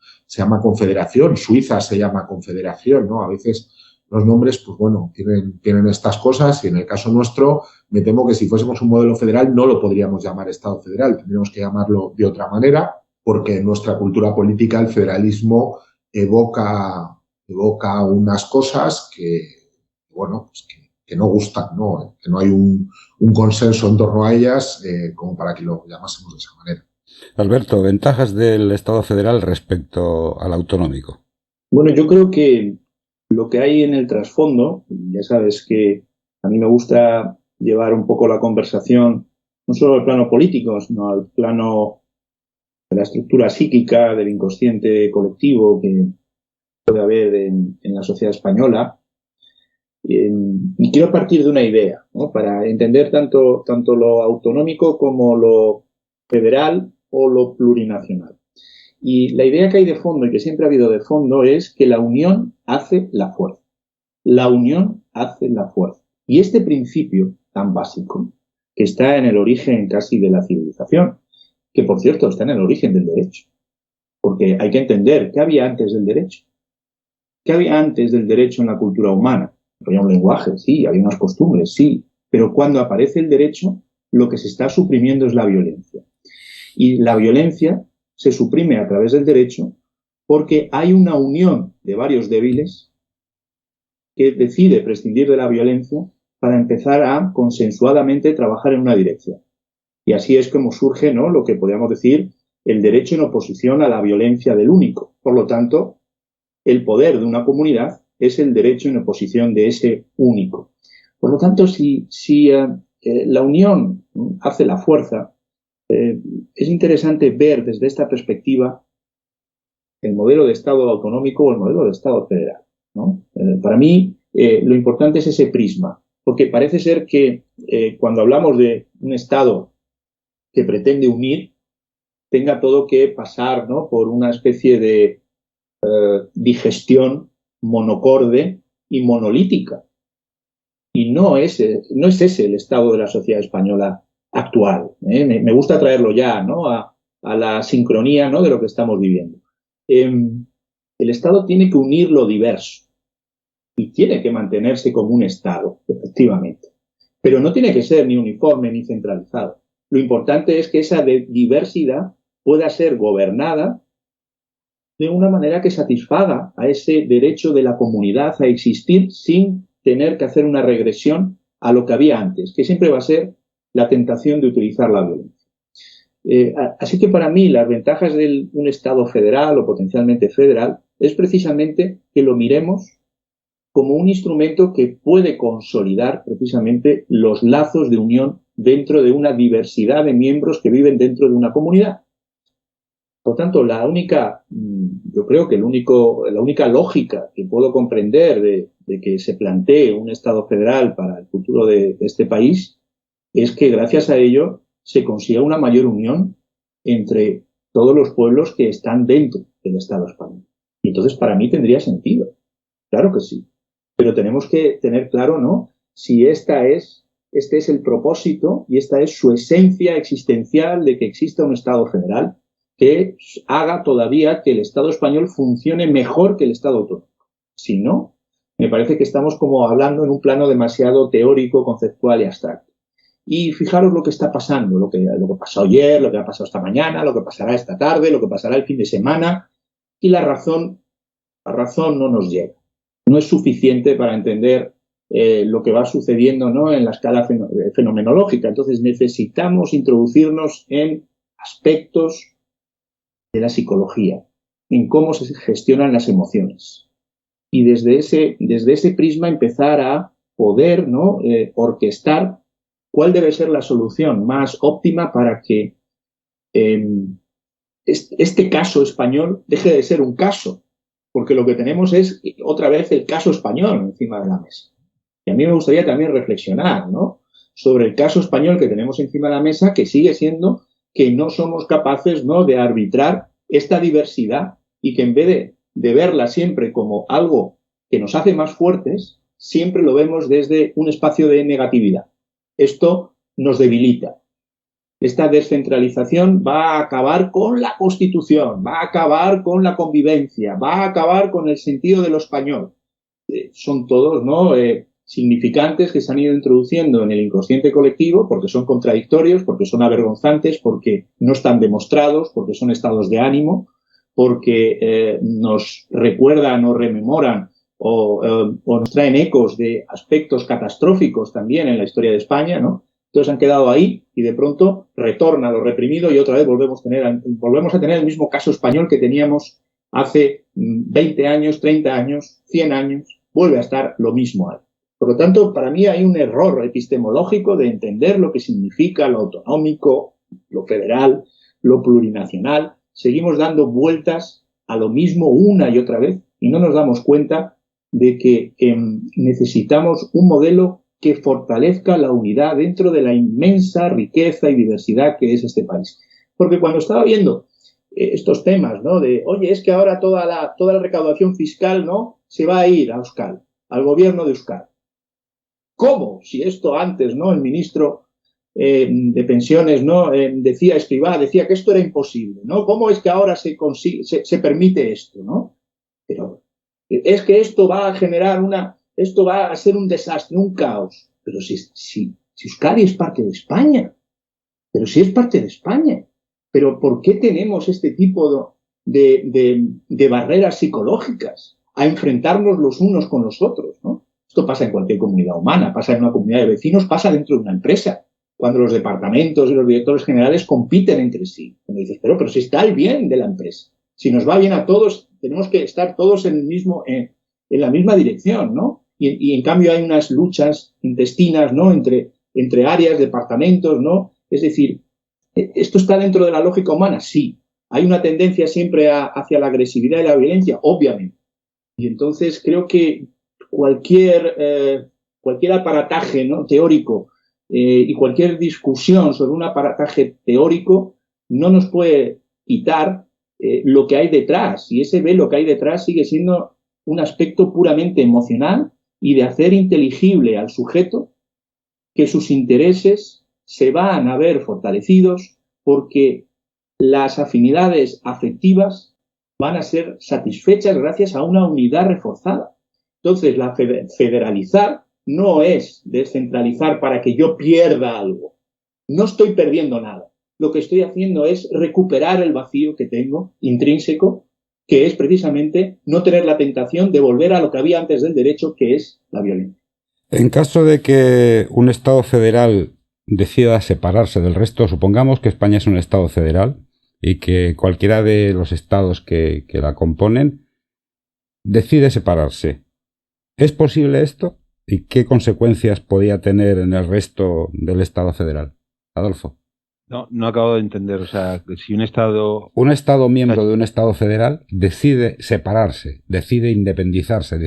Suiza se llama confederación, ¿no? A veces los nombres, pues bueno, tienen estas cosas y en el caso nuestro me temo que si fuésemos un modelo federal no lo podríamos llamar Estado federal, tendríamos que llamarlo de otra manera porque en nuestra cultura política el federalismo evoca unas cosas que bueno, pues que no gustan, ¿no? Que no hay un consenso en torno a ellas como para que lo llamásemos de esa manera. Alberto, ventajas del Estado federal respecto al autonómico. Bueno, yo creo que lo que hay en el trasfondo, ya sabes que a mí me gusta llevar un poco la conversación no solo al plano político, sino al plano de la estructura psíquica, del inconsciente colectivo que puede haber en la sociedad española. Y quiero partir de una idea, ¿no? Para entender tanto lo autonómico como lo federal o lo plurinacional. Y la idea que hay de fondo y que siempre ha habido de fondo es que la unión hace la fuerza. La unión hace la fuerza. Y este principio tan básico, que está en el origen casi de la civilización, que por cierto está en el origen del derecho, porque hay que entender qué había antes del derecho. ¿Qué había antes del derecho en la cultura humana? Había un lenguaje, sí, había unas costumbres, sí, pero cuando aparece el derecho, lo que se está suprimiendo es la violencia. Y la violencia se suprime a través del derecho porque hay una unión de varios débiles que decide prescindir de la violencia para empezar a consensuadamente trabajar en una dirección. Y así es como surge, ¿no?, lo que podríamos decir el derecho en oposición a la violencia del único. Por lo tanto, el poder de una comunidad es el derecho en oposición de ese único. Por lo tanto, si la unión hace la fuerza, es interesante ver desde esta perspectiva el modelo de Estado autonómico o el modelo de Estado federal, ¿no? Para mí, lo importante es ese prisma, porque parece ser que cuando hablamos de un Estado que pretende unir, tenga todo que pasar, ¿no?, por una especie de digestión monocorde y monolítica. Y no es ese el estado de la sociedad española actual. Me gusta traerlo ya, ¿no?, a la sincronía, ¿no?, de lo que estamos viviendo. El Estado tiene que unir lo diverso y tiene que mantenerse como un Estado, efectivamente. Pero no tiene que ser ni uniforme ni centralizado. Lo importante es que esa diversidad pueda ser gobernada de una manera que satisfaga a ese derecho de la comunidad a existir sin tener que hacer una regresión a lo que había antes, que siempre va a ser la tentación de utilizar la violencia. Así que para mí las ventajas de un Estado federal o potencialmente federal es precisamente que lo miremos como un instrumento que puede consolidar precisamente los lazos de unión dentro de una diversidad de miembros que viven dentro de una comunidad. Por tanto, yo creo que la única lógica que puedo comprender de que se plantee un Estado federal para el futuro de este país es que gracias a ello se consiga una mayor unión entre todos los pueblos que están dentro del Estado español. Y entonces para mí tendría sentido. Claro que sí. Pero tenemos que tener claro, ¿no?, si este es el propósito y esta es su esencia existencial de que exista un Estado federal que haga todavía que el Estado español funcione mejor que el Estado autonómico. Si no, me parece que estamos como hablando en un plano demasiado teórico, conceptual y abstracto. Y fijaros lo que está pasando, lo que pasó ayer, lo que ha pasado esta mañana, lo que pasará esta tarde, lo que pasará el fin de semana, y la razón no nos llega. No es suficiente para entender lo que va sucediendo, ¿no?, en la escala fenomenológica. Entonces necesitamos introducirnos en aspectos de la psicología, en cómo se gestionan las emociones. Y desde ese prisma empezar a poder, ¿no?, orquestar cuál debe ser la solución más óptima para que este caso español deje de ser un caso, porque lo que tenemos es otra vez el caso español encima de la mesa. Y a mí me gustaría también reflexionar, ¿no?, sobre el caso español que tenemos encima de la mesa, que sigue siendo que no somos capaces, ¿no?, de arbitrar esta diversidad y que en vez de verla siempre como algo que nos hace más fuertes, siempre lo vemos desde un espacio de negatividad. Esto nos debilita. Esta descentralización va a acabar con la Constitución, va a acabar con la convivencia, va a acabar con el sentido de lo español. Son todos, ¿no?, significantes que se han ido introduciendo en el inconsciente colectivo porque son contradictorios, porque son avergonzantes, porque no están demostrados, porque son estados de ánimo, porque nos recuerdan o rememoran o nos traen ecos de aspectos catastróficos también en la historia de España, ¿no? Entonces han quedado ahí y de pronto retorna lo reprimido y otra vez volvemos a tener el mismo caso español que teníamos hace 20 años, 30 años, 100 años, vuelve a estar lo mismo ahí. Por lo tanto, para mí hay un error epistemológico de entender lo que significa lo autonómico, lo federal, lo plurinacional. Seguimos dando vueltas a lo mismo una y otra vez y no nos damos cuenta de que necesitamos un modelo que fortalezca la unidad dentro de la inmensa riqueza y diversidad que es este país. Porque cuando estaba viendo estos temas, ¿no?, de, oye, es que ahora toda la recaudación fiscal, ¿no?, se va a ir a Euskal, al gobierno de Euskal. ¿Cómo? Si esto antes, ¿no?, el ministro de Pensiones, ¿no?, Escrivá decía que esto era imposible, ¿no? ¿Cómo es que ahora se permite esto, ¿no? Pero es que esto va a generar esto va a ser un desastre, un caos. Pero si Euskadi es parte de España, pero si es parte de España, pero ¿por qué tenemos este tipo de barreras psicológicas a enfrentarnos los unos con los otros, ¿no? Esto pasa en cualquier comunidad humana, pasa en una comunidad de vecinos, pasa dentro de una empresa, cuando los departamentos y los directores generales compiten entre sí. Cuando dices, pero si está el bien de la empresa, si nos va bien a todos, tenemos que estar todos en la misma dirección, ¿no? Y en cambio hay unas luchas intestinas, ¿no?, entre áreas, departamentos, ¿no? Es decir, ¿esto está dentro de la lógica humana? Sí. ¿Hay una tendencia siempre hacia la agresividad y la violencia? Obviamente. Y entonces creo que cualquier aparataje, ¿no?, teórico y cualquier discusión sobre un aparataje teórico no nos puede quitar lo que hay detrás. Y ese lo que hay detrás sigue siendo un aspecto puramente emocional y de hacer inteligible al sujeto que sus intereses se van a ver fortalecidos porque las afinidades afectivas van a ser satisfechas gracias a una unidad reforzada. Entonces, federalizar no es descentralizar para que yo pierda algo. No estoy perdiendo nada. Lo que estoy haciendo es recuperar el vacío que tengo intrínseco, que es precisamente no tener la tentación de volver a lo que había antes del derecho, que es la violencia. En caso de que un Estado federal decida separarse del resto, supongamos que España es un Estado federal y que cualquiera de los estados que la componen decide separarse. ¿Es posible esto? ¿Y qué consecuencias podría tener en el resto del Estado federal? Adolfo. No acabo de entender. O sea, si un Estado... Un Estado miembro de un Estado federal decide separarse, decide independizarse.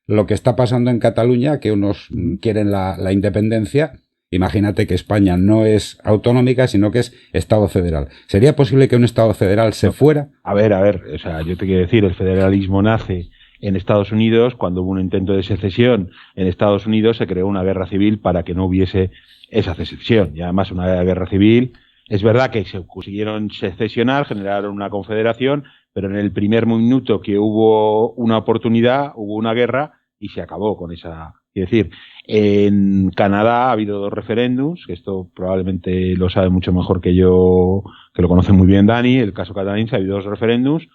Lo que está pasando en Cataluña, que unos quieren la independencia, imagínate que España no es autonómica, sino que es Estado federal. ¿Sería posible que un Estado federal se fuera? A ver, o sea, yo te quiero decir, el federalismo nace en Estados Unidos. Cuando hubo un intento de secesión en Estados Unidos, se creó una guerra civil para que no hubiese esa secesión. Y además una guerra civil, es verdad que se consiguieron secesionar, generaron una confederación, pero en el primer minuto que hubo una oportunidad, hubo una guerra y se acabó con esa... Es decir, en Canadá ha habido 2 referéndums, que esto probablemente lo sabe mucho mejor que yo, que lo conoce muy bien Dani. El caso canadiense, ha habido 2 referéndums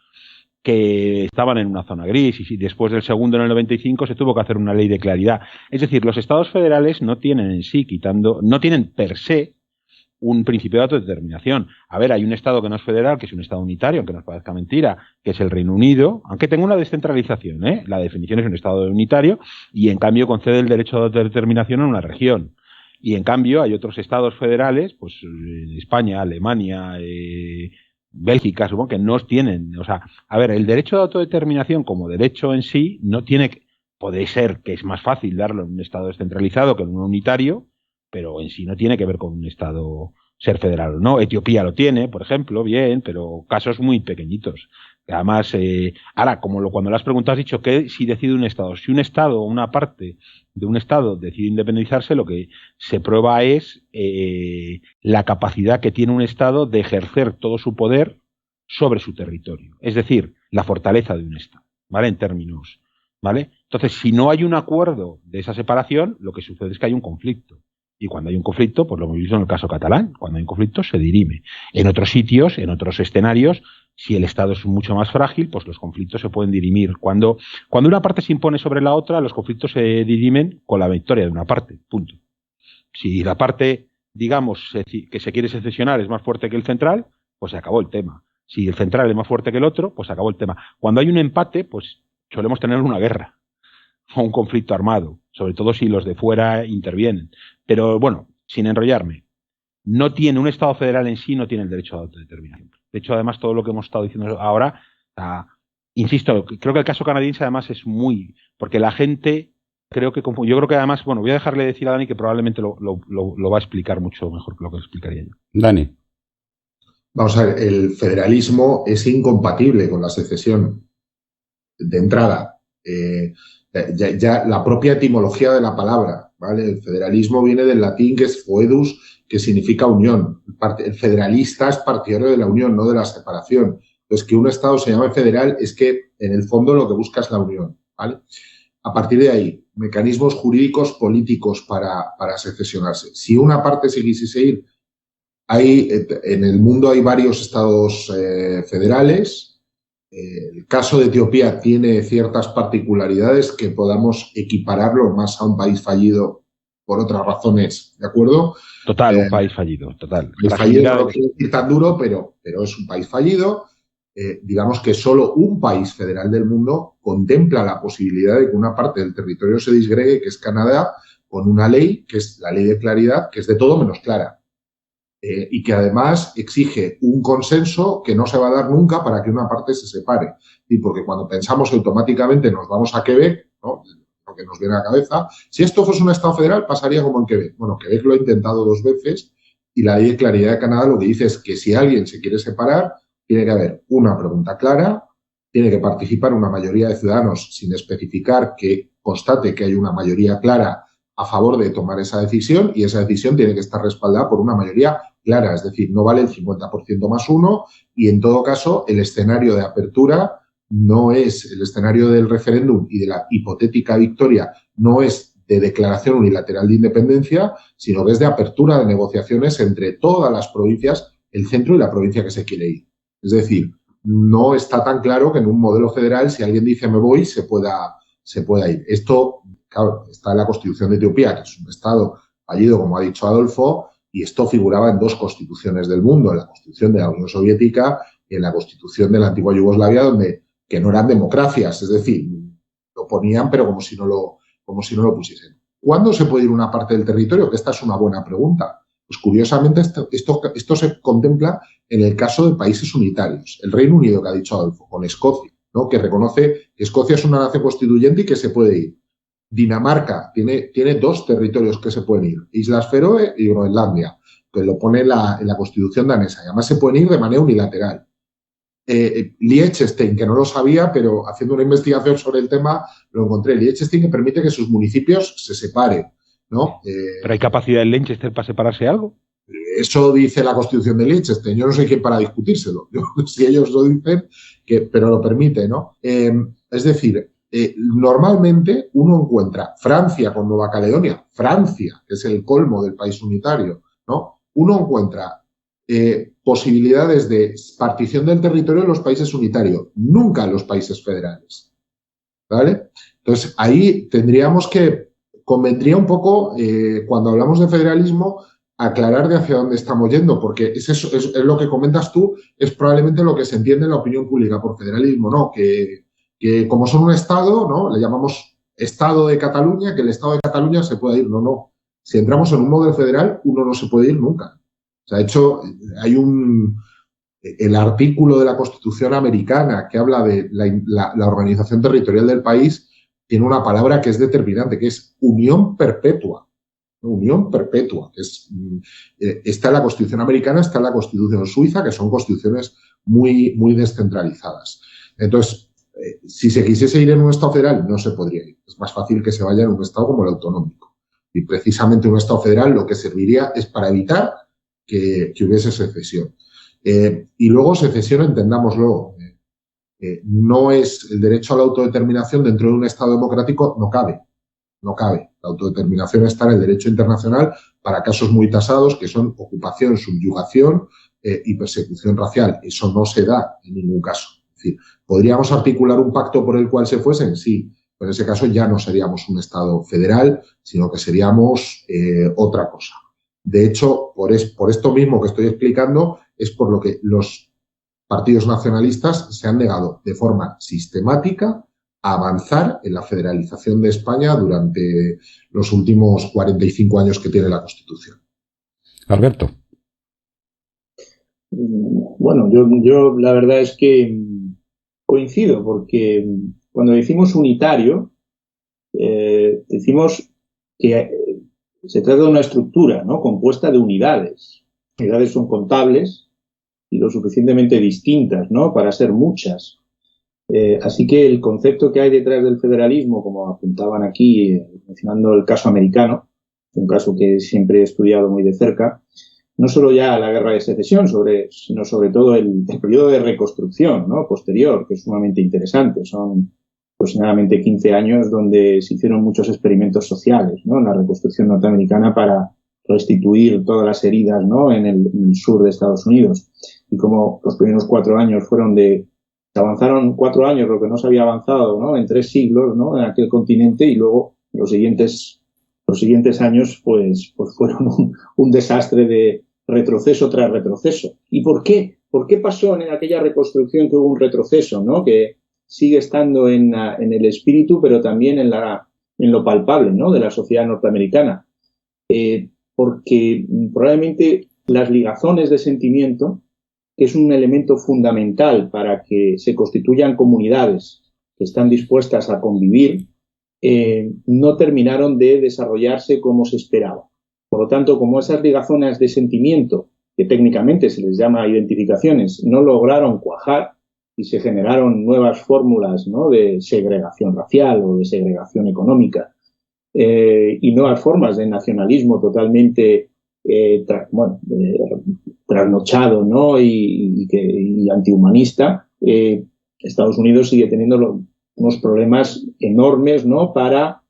que estaban en una zona gris y después del segundo en el 95 se tuvo que hacer una ley de claridad. Es decir, los estados federales no tienen en sí, no tienen per se un principio de autodeterminación. A ver, hay un estado que no es federal, que es un estado unitario, aunque nos parezca mentira, que es el Reino Unido, aunque tenga una descentralización, ¿eh? La definición es un estado unitario y en cambio concede el derecho de autodeterminación a una región. Y en cambio hay otros estados federales, pues España, Alemania, Bélgica, supongo que no tienen. O sea, a ver, el derecho de autodeterminación como derecho en sí no tiene... Puede ser que es más fácil darlo en un estado descentralizado que en un unitario, pero en sí no tiene que ver con un estado ser federal o no. Etiopía lo tiene, por ejemplo, bien, pero casos muy pequeñitos. Además, ahora, cuando le has preguntado, has dicho que si decide un Estado. Si un Estado o una parte de un Estado decide independizarse, lo que se prueba es la capacidad que tiene un Estado de ejercer todo su poder sobre su territorio. Es decir, la fortaleza de un Estado, ¿vale? En términos, ¿vale? Entonces, si no hay un acuerdo de esa separación, lo que sucede es que hay un conflicto. Y cuando hay un conflicto, pues lo hemos visto en el caso catalán, cuando hay un conflicto se dirime. En otros sitios, en otros escenarios, si el Estado es mucho más frágil, pues los conflictos se pueden dirimir. Cuando una parte se impone sobre la otra, los conflictos se dirimen con la victoria de una parte, punto. Si la parte, digamos, que se quiere secesionar es más fuerte que el central, pues se acabó el tema. Si el central es más fuerte que el otro, pues se acabó el tema. Cuando hay un empate, pues solemos tener una guerra o un conflicto armado, sobre todo si los de fuera intervienen. Pero bueno, sin enrollarme, un Estado federal en sí no tiene el derecho a autodeterminación. De hecho, además, todo lo que hemos estado diciendo ahora, insisto, creo que el caso canadiense además es porque la gente yo creo que además, bueno, voy a dejarle decir a Dani que probablemente lo va a explicar mucho mejor que lo que explicaría yo. Dani. Vamos a ver, el federalismo es incompatible con la secesión de entrada. Ya la propia etimología de la palabra, ¿vale? El federalismo viene del latín, que es foedus, que significa unión. El federalista es partidario de la unión, no de la separación. Entonces, que un Estado se llame federal es que, en el fondo, lo que busca es la unión, ¿vale? A partir de ahí, mecanismos jurídicos políticos para secesionarse. Si una parte se quisiese ir, en el mundo hay varios estados federales. El caso de Etiopía tiene ciertas particularidades que podamos equipararlo más a un país fallido por otras razones, ¿de acuerdo? Total, un país fallido, total. El fallido no quiere decir tan duro, pero es un país fallido. Digamos que solo un país federal del mundo contempla la posibilidad de que una parte del territorio se disgregue, que es Canadá, con una ley, que es la ley de claridad, que es de todo menos clara. Y que además exige un consenso que no se va a dar nunca para que una parte se separe. Y porque cuando pensamos automáticamente nos vamos a Quebec, ¿no? Lo que nos viene a la cabeza, si esto fuese un Estado federal pasaría como en Quebec. Bueno, Quebec lo ha intentado 2 veces y la ley de claridad de Canadá lo que dice es que si alguien se quiere separar, tiene que haber una pregunta clara, tiene que participar una mayoría de ciudadanos sin especificar que constate que hay una mayoría clara a favor de tomar esa decisión y esa decisión tiene que estar respaldada por una mayoría clara, es decir, no vale el 50% más 1 y en todo caso el escenario de apertura no es el escenario del referéndum y de la hipotética victoria, no es de declaración unilateral de independencia, sino que es de apertura de negociaciones entre todas las provincias, el centro y la provincia que se quiere ir. Es decir, no está tan claro que en un modelo federal, si alguien dice me voy, se pueda ir. Esto, claro, está en la Constitución de Etiopía, que es un Estado fallido, como ha dicho Adolfo, y esto figuraba en 2 constituciones del mundo, en la Constitución de la Unión Soviética y en la Constitución de la antigua Yugoslavia, que no eran democracias, es decir, lo ponían, pero como si no lo pusiesen. ¿Cuándo se puede ir una parte del territorio? Que esta es una buena pregunta. Pues curiosamente esto se contempla en el caso de países unitarios. El Reino Unido, que ha dicho Adolfo, con Escocia, ¿no? Que reconoce que Escocia es una nación constituyente y que se puede ir. Dinamarca tiene 2 territorios que se pueden ir, Islas Feroe y Groenlandia, que lo pone en la Constitución danesa. Y además se pueden ir de manera unilateral. Liechtenstein, que no lo sabía, pero haciendo una investigación sobre el tema lo encontré. Liechtenstein que permite que sus municipios se separen, ¿no? ¿Pero hay capacidad en Liechtenstein para separarse algo? Eso dice la Constitución de Liechtenstein. Yo no soy quien para discutírselo. Si ellos lo dicen, pero lo permite, ¿no? Es decir, normalmente uno encuentra Francia con Nueva Caledonia, Francia, que es el colmo del país unitario, ¿no? Uno encuentra posibilidades de partición del territorio en los países unitarios, nunca en los países federales, ¿vale? Entonces, ahí convendría un poco, cuando hablamos de federalismo, aclarar de hacia dónde estamos yendo, porque es lo que comentas tú, es probablemente lo que se entiende en la opinión pública por federalismo, ¿no? Que como son un Estado, ¿no? Le llamamos Estado de Cataluña, que el Estado de Cataluña se pueda ir. No. Si entramos en un modelo federal, uno no se puede ir nunca. O sea, de hecho, hay el artículo de la Constitución americana que habla de la organización territorial del país, tiene una palabra que es determinante, que es unión perpetua. Unión perpetua, que está en la Constitución americana, está en la Constitución suiza, que son constituciones muy, muy descentralizadas. Entonces, si se quisiese ir en un Estado federal, no se podría ir. Es más fácil que se vaya en un Estado como el autonómico. Y precisamente un Estado federal lo que serviría es para evitar que hubiese secesión. Y luego secesión, entendámoslo, no es el derecho a la autodeterminación dentro de un Estado democrático, no cabe. No cabe. La autodeterminación está en el derecho internacional para casos muy tasados que son ocupación, subyugación y persecución racial. Eso no se da en ningún caso. Es decir, ¿podríamos articular un pacto por el cual se fuesen? Sí, pero en ese caso ya no seríamos un Estado federal, sino que seríamos otra cosa. De hecho, por esto mismo que estoy explicando, es por lo que los partidos nacionalistas se han negado de forma sistemática a avanzar en la federalización de España durante los últimos 45 años que tiene la Constitución. Alberto. Bueno, yo la verdad es que coincido, porque cuando decimos unitario, decimos que se trata de una estructura, ¿no?, compuesta de unidades. Las unidades son contables y lo suficientemente distintas, ¿no?, para ser muchas. Así que el concepto que hay detrás del federalismo, como apuntaban aquí, mencionando el caso americano, un caso que siempre he estudiado muy de cerca, no solo ya la guerra de secesión, sino sobre todo el periodo de reconstrucción, ¿no?, posterior, que es sumamente interesante. Son aproximadamente 15 años donde se hicieron muchos experimentos sociales, ¿no?, en la reconstrucción norteamericana para restituir todas las heridas, ¿no?, en el sur de Estados Unidos. Y como los primeros 4 años se avanzaron 4 años lo que no se había avanzado, ¿no?, en 3 siglos, ¿no?, en aquel continente, y luego los siguientes años pues fueron un desastre de retroceso tras retroceso. ¿Y por qué? ¿Por qué pasó en aquella reconstrucción que hubo un retroceso, ¿no?, que sigue estando en el espíritu, pero también en lo palpable, ¿no?, de la sociedad norteamericana? Porque probablemente las ligazones de sentimiento, que es un elemento fundamental para que se constituyan comunidades que están dispuestas a convivir, no terminaron de desarrollarse como se esperaba. Por lo tanto, como esas ligazones de sentimiento, que técnicamente se les llama identificaciones, no lograron cuajar y se generaron nuevas fórmulas, ¿no?, de segregación racial o de segregación económica, y nuevas formas de nacionalismo totalmente trasnochado, ¿no?, y antihumanista, Estados Unidos sigue teniendo unos problemas enormes, ¿no?, para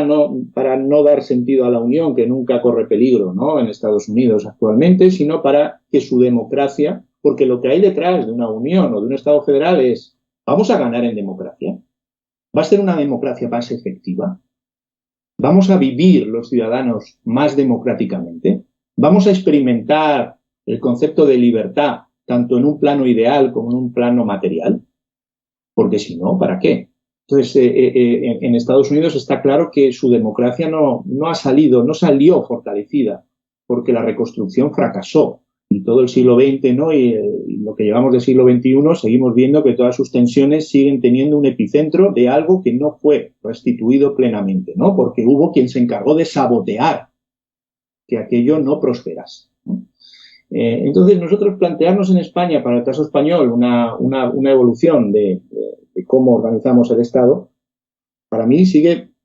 no dar sentido a la unión, que nunca corre peligro, ¿no?, en Estados Unidos actualmente, sino para que su democracia, porque lo que hay detrás de una unión o de un Estado federal es: ¿vamos a ganar en democracia? ¿Va a ser una democracia más efectiva? ¿Vamos a vivir los ciudadanos más democráticamente? ¿Vamos a experimentar el concepto de libertad tanto en un plano ideal como en un plano material? Porque si no, ¿para qué? Entonces, en Estados Unidos está claro que su democracia no salió fortalecida, porque la reconstrucción fracasó. Y todo el siglo XX, ¿no?, y lo que llevamos del siglo XXI, seguimos viendo que todas sus tensiones siguen teniendo un epicentro de algo que no fue restituido plenamente, ¿no?, porque hubo quien se encargó de sabotear que aquello no prosperase, ¿no? Entonces, nosotros plantearnos en España, para el caso español, una evolución de cómo organizamos el Estado, para mí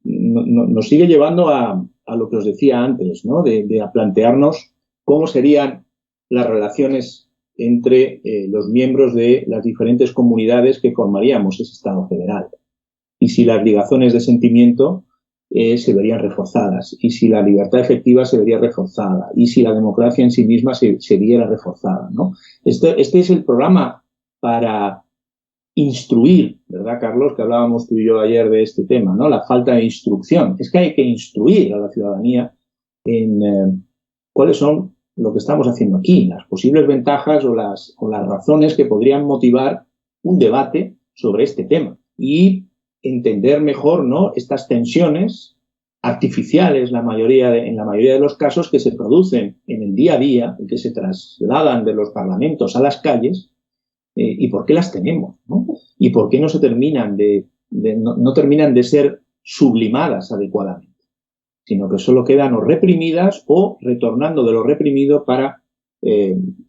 nos sigue llevando a lo que os decía antes, ¿no?, de a plantearnos cómo serían las relaciones entre los miembros de las diferentes comunidades que formaríamos ese Estado federal. Y si las ligazones de sentimiento se verían reforzadas, y si la libertad efectiva se vería reforzada, y si la democracia en sí misma se viera reforzada, ¿no? Este es el programa para instruir, ¿verdad, Carlos? Que hablábamos tú y yo ayer de este tema, ¿no? La falta de instrucción. Es que hay que instruir a la ciudadanía en cuáles son lo que estamos haciendo aquí, las posibles ventajas o las razones que podrían motivar un debate sobre este tema y entender mejor, ¿no?, estas tensiones artificiales en la mayoría de los casos que se producen en el día a día y que se trasladan de los parlamentos a las calles, y por qué las tenemos, ¿no? Y por qué no se terminan no terminan de ser sublimadas adecuadamente, sino que solo quedan o reprimidas o retornando de lo reprimido para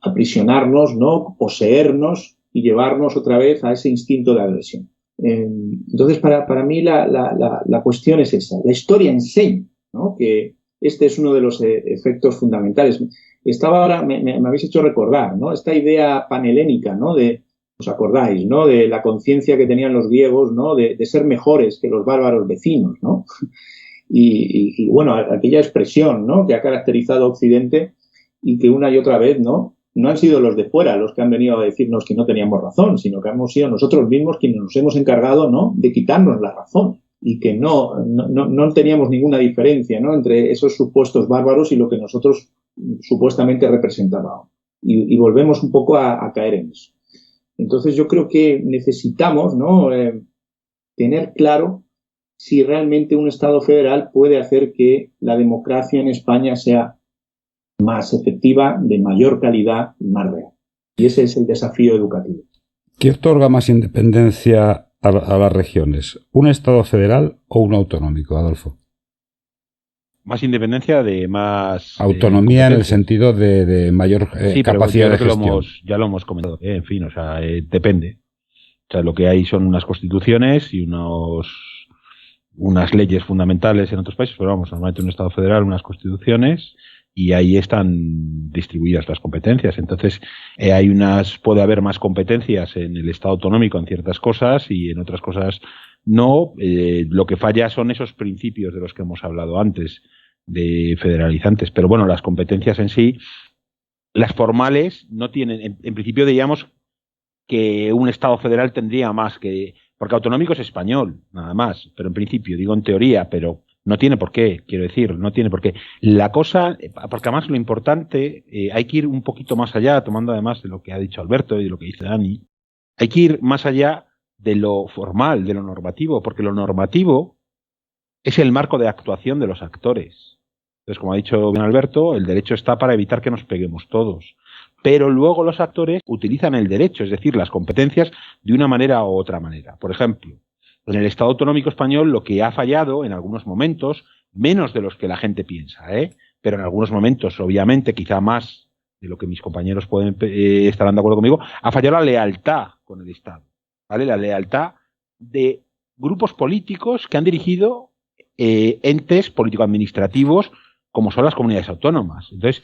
aprisionarnos, ¿no?, poseernos y llevarnos otra vez a ese instinto de agresión. Entonces, para mí la cuestión es esa. La historia enseña, ¿no?, que este es uno de los efectos fundamentales. Estaba ahora, me habéis hecho recordar, ¿no?, esta idea panhelénica, ¿no?, ¿os acordáis, ¿no?, de la conciencia que tenían los griegos, ¿no?, de ser mejores que los bárbaros vecinos, ¿no? Y bueno, aquella expresión, ¿no?, que ha caracterizado a Occidente y que una y otra vez, ¿no han sido los de fuera los que han venido a decirnos que no teníamos razón, sino que hemos sido nosotros mismos quienes nos hemos encargado, ¿no?, de quitarnos la razón, y que no teníamos ninguna diferencia, ¿no?, entre esos supuestos bárbaros y lo que nosotros supuestamente representábamos. Y volvemos un poco a caer en eso. Entonces yo creo que necesitamos, ¿no?, tener claro si realmente un Estado federal puede hacer que la democracia en España sea más efectiva, de mayor calidad y más real. Y ese es el desafío educativo. ¿Qué otorga más independencia a las regiones? ¿Un Estado federal o un autonómico, Adolfo? Más independencia, de más... Autonomía en el sentido de mayor capacidad de gestión. Ya lo hemos comentado. En fin, o sea, depende. O sea, lo que hay son unas constituciones y unas leyes fundamentales en otros países, pero vamos, normalmente un Estado federal, unas constituciones, y ahí están distribuidas las competencias. Entonces, puede haber más competencias en el Estado autonómico en ciertas cosas y en otras cosas no. Lo que falla son esos principios de los que hemos hablado antes, de federalizantes. Pero bueno, las competencias en sí, las formales, no tienen, en principio diríamos que un Estado federal tendría más que... Porque autonómico es español, nada más, pero en principio, digo en teoría, pero no tiene por qué, quiero decir, no tiene por qué. La cosa, porque además lo importante, hay que ir un poquito más allá, tomando además de lo que ha dicho Alberto y de lo que dice Dani, hay que ir más allá de lo formal, de lo normativo, porque lo normativo es el marco de actuación de los actores. Entonces, como ha dicho bien Alberto, el derecho está para evitar que nos peguemos todos. Pero luego los actores utilizan el derecho, es decir, las competencias, de una manera u otra manera. Por ejemplo, en el Estado autonómico español lo que ha fallado en algunos momentos, menos de los que la gente piensa, pero en algunos momentos, obviamente, quizá más de lo que mis compañeros pueden estarán de acuerdo conmigo, ha fallado la lealtad con el Estado, ¿vale? La lealtad de grupos políticos que han dirigido entes político-administrativos como son las comunidades autónomas. Entonces,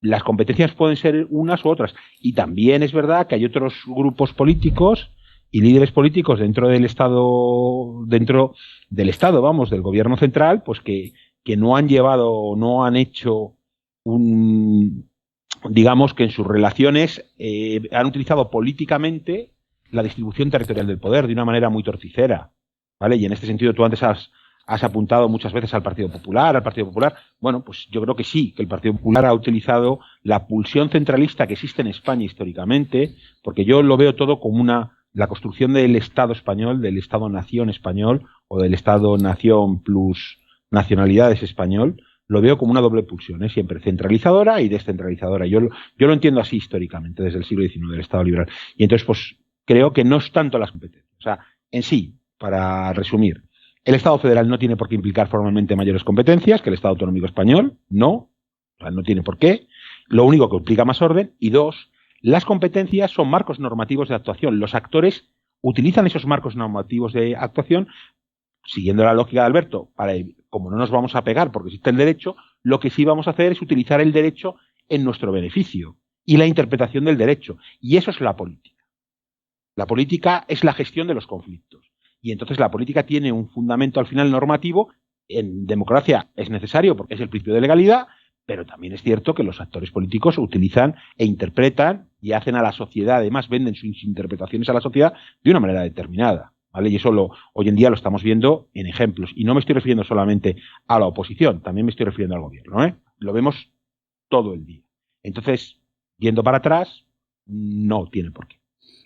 las competencias pueden ser unas u otras. Y también es verdad que hay otros grupos políticos y líderes políticos dentro del Estado, vamos, del gobierno central, pues que no han llevado, no han hecho digamos que en sus relaciones han utilizado políticamente la distribución territorial del poder de una manera muy torticera, ¿vale? Y en este sentido tú antes has apuntado muchas veces al Partido Popular. Bueno, pues yo creo que sí, que el Partido Popular ha utilizado la pulsión centralista que existe en España históricamente, porque yo lo veo todo como la construcción del Estado español, del Estado-nación español, o del Estado-nación plus nacionalidades español, lo veo como una doble pulsión, siempre centralizadora y descentralizadora. Yo lo entiendo así históricamente, desde el siglo XIX, del Estado liberal. Y entonces, pues, creo que no es tanto las competencias. O sea, en sí, para resumir, el Estado federal no tiene por qué implicar formalmente mayores competencias que el Estado autonómico español, no. O sea, no tiene por qué. Lo único que implica más orden. Y dos, las competencias son marcos normativos de actuación. Los actores utilizan esos marcos normativos de actuación, siguiendo la lógica de Alberto, como no nos vamos a pegar porque existe el derecho, lo que sí vamos a hacer es utilizar el derecho en nuestro beneficio y la interpretación del derecho. Y eso es la política. La política es la gestión de los conflictos. Y entonces la política tiene un fundamento al final normativo. En democracia es necesario porque es el principio de legalidad, pero también es cierto que los actores políticos utilizan e interpretan y hacen a la sociedad, además venden sus interpretaciones a la sociedad de una manera determinada, ¿vale? Y eso hoy en día lo estamos viendo en ejemplos. Y no me estoy refiriendo solamente a la oposición, también me estoy refiriendo al gobierno, Lo vemos todo el día. Entonces, yendo para atrás, no tiene por qué.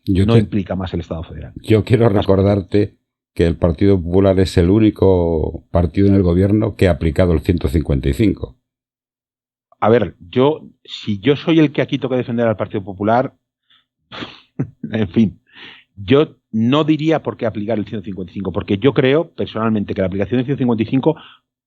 No implica más el Estado federal. Yo quiero recordarte que el Partido Popular es el único partido en el gobierno que ha aplicado el 155. A ver, si yo soy el que aquí toca defender al Partido Popular, en fin, yo no diría por qué aplicar el 155, porque yo creo personalmente que la aplicación del 155,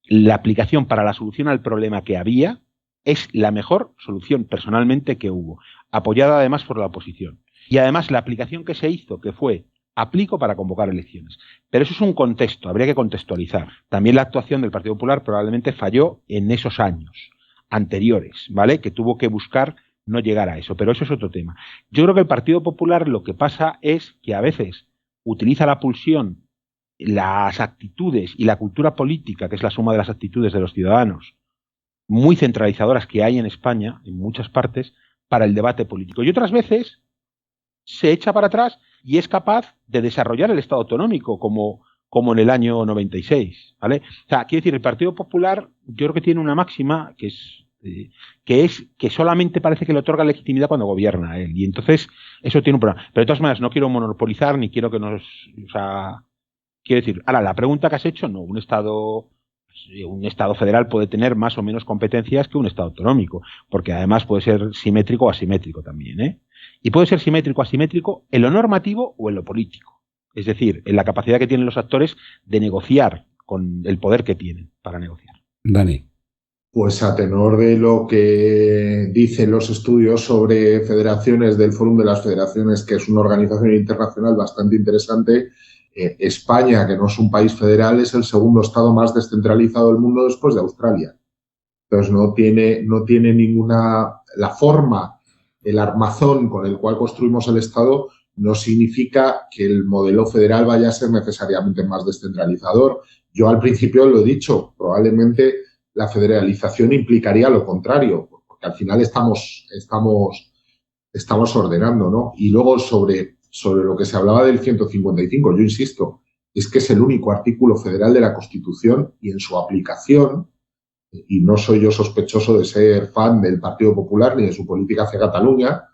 la aplicación para la solución al problema que había, es la mejor solución personalmente que hubo, apoyada además por la oposición. Y además la aplicación que se hizo, que fue aplico para convocar elecciones. Pero eso es un contexto, habría que contextualizar. También la actuación del Partido Popular probablemente falló en esos años anteriores, ¿vale? Que tuvo que buscar no llegar a eso, pero eso es otro tema. Yo creo que el Partido Popular lo que pasa es que a veces utiliza la pulsión, las actitudes y la cultura política, que es la suma de las actitudes de los ciudadanos, muy centralizadoras que hay en España, en muchas partes, para el debate político. Y otras veces se echa para atrás y es capaz de desarrollar el Estado autonómico, como en el año 96, ¿vale? O sea, quiero decir, el Partido Popular yo creo que tiene una máxima que es que solamente parece que le otorga legitimidad cuando gobierna a él, y entonces eso tiene un problema. Pero de todas maneras, no quiero monopolizar ni quiero que nos... O sea, quiero decir, ahora, la pregunta que has hecho, no, un Estado federal puede tener más o menos competencias que un Estado autonómico, porque además puede ser simétrico o asimétrico también, ¿eh? Y puede ser simétrico o asimétrico en lo normativo o en lo político. Es decir, en la capacidad que tienen los actores de negociar con el poder que tienen para negociar. Dani. Pues a tenor de lo que dicen los estudios sobre federaciones del Fórum de las Federaciones, que es una organización internacional bastante interesante, España, que no es un país federal, es el segundo estado más descentralizado del mundo después de Australia. Entonces no tiene ninguna... La forma, el armazón con el cual construimos el Estado no significa que el modelo federal vaya a ser necesariamente más descentralizador. Yo al principio lo he dicho, probablemente la federalización implicaría lo contrario, porque al final estamos ordenando, ¿no? Y luego sobre lo que se hablaba del 155, yo insisto, es que es el único artículo federal de la Constitución y en su aplicación, y no soy yo sospechoso de ser fan del Partido Popular ni de su política hacia Cataluña,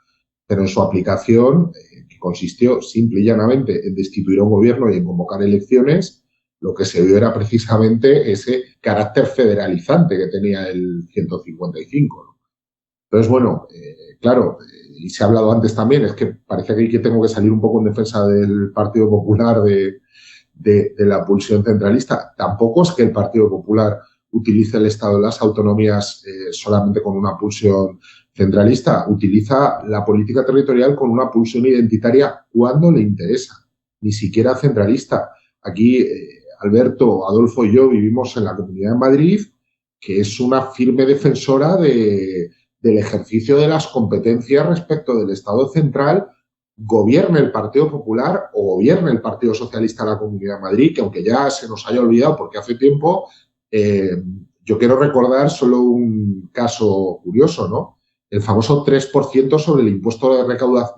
pero en su aplicación, que consistió simple y llanamente en destituir a un gobierno y en convocar elecciones, lo que se vio era precisamente ese carácter federalizante que tenía el 155, ¿no? Entonces, bueno, claro, y se ha hablado antes también, es que parece que tengo que salir un poco en defensa del Partido Popular de la pulsión centralista. Tampoco es que el Partido Popular utilice el Estado de las autonomías solamente con una pulsión centralista, utiliza la política territorial con una pulsión identitaria cuando le interesa, ni siquiera centralista. Aquí Alberto, Adolfo y yo vivimos en la Comunidad de Madrid, que es una firme defensora del ejercicio de las competencias respecto del Estado central, gobierne el Partido Popular o gobierne el Partido Socialista de la Comunidad de Madrid, que aunque ya se nos haya olvidado porque hace tiempo, yo quiero recordar solo un caso curioso, ¿no? El famoso 3% sobre el impuesto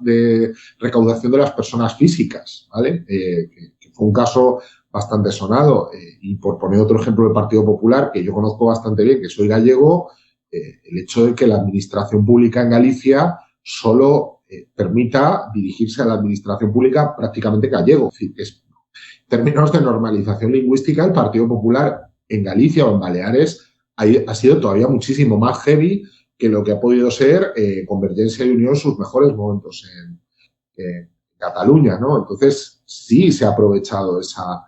de recaudación de las personas físicas, ¿vale? Que fue un caso bastante sonado. Y por poner otro ejemplo del Partido Popular, que yo conozco bastante bien, que soy gallego, el hecho de que la administración pública en Galicia solo permita dirigirse a la administración pública prácticamente gallego. Es decir, en términos de normalización lingüística, el Partido Popular en Galicia o en Baleares ha sido todavía muchísimo más heavy que lo que ha podido ser Convergencia y Unió en sus mejores momentos en Cataluña, ¿no? Entonces, sí se ha aprovechado esa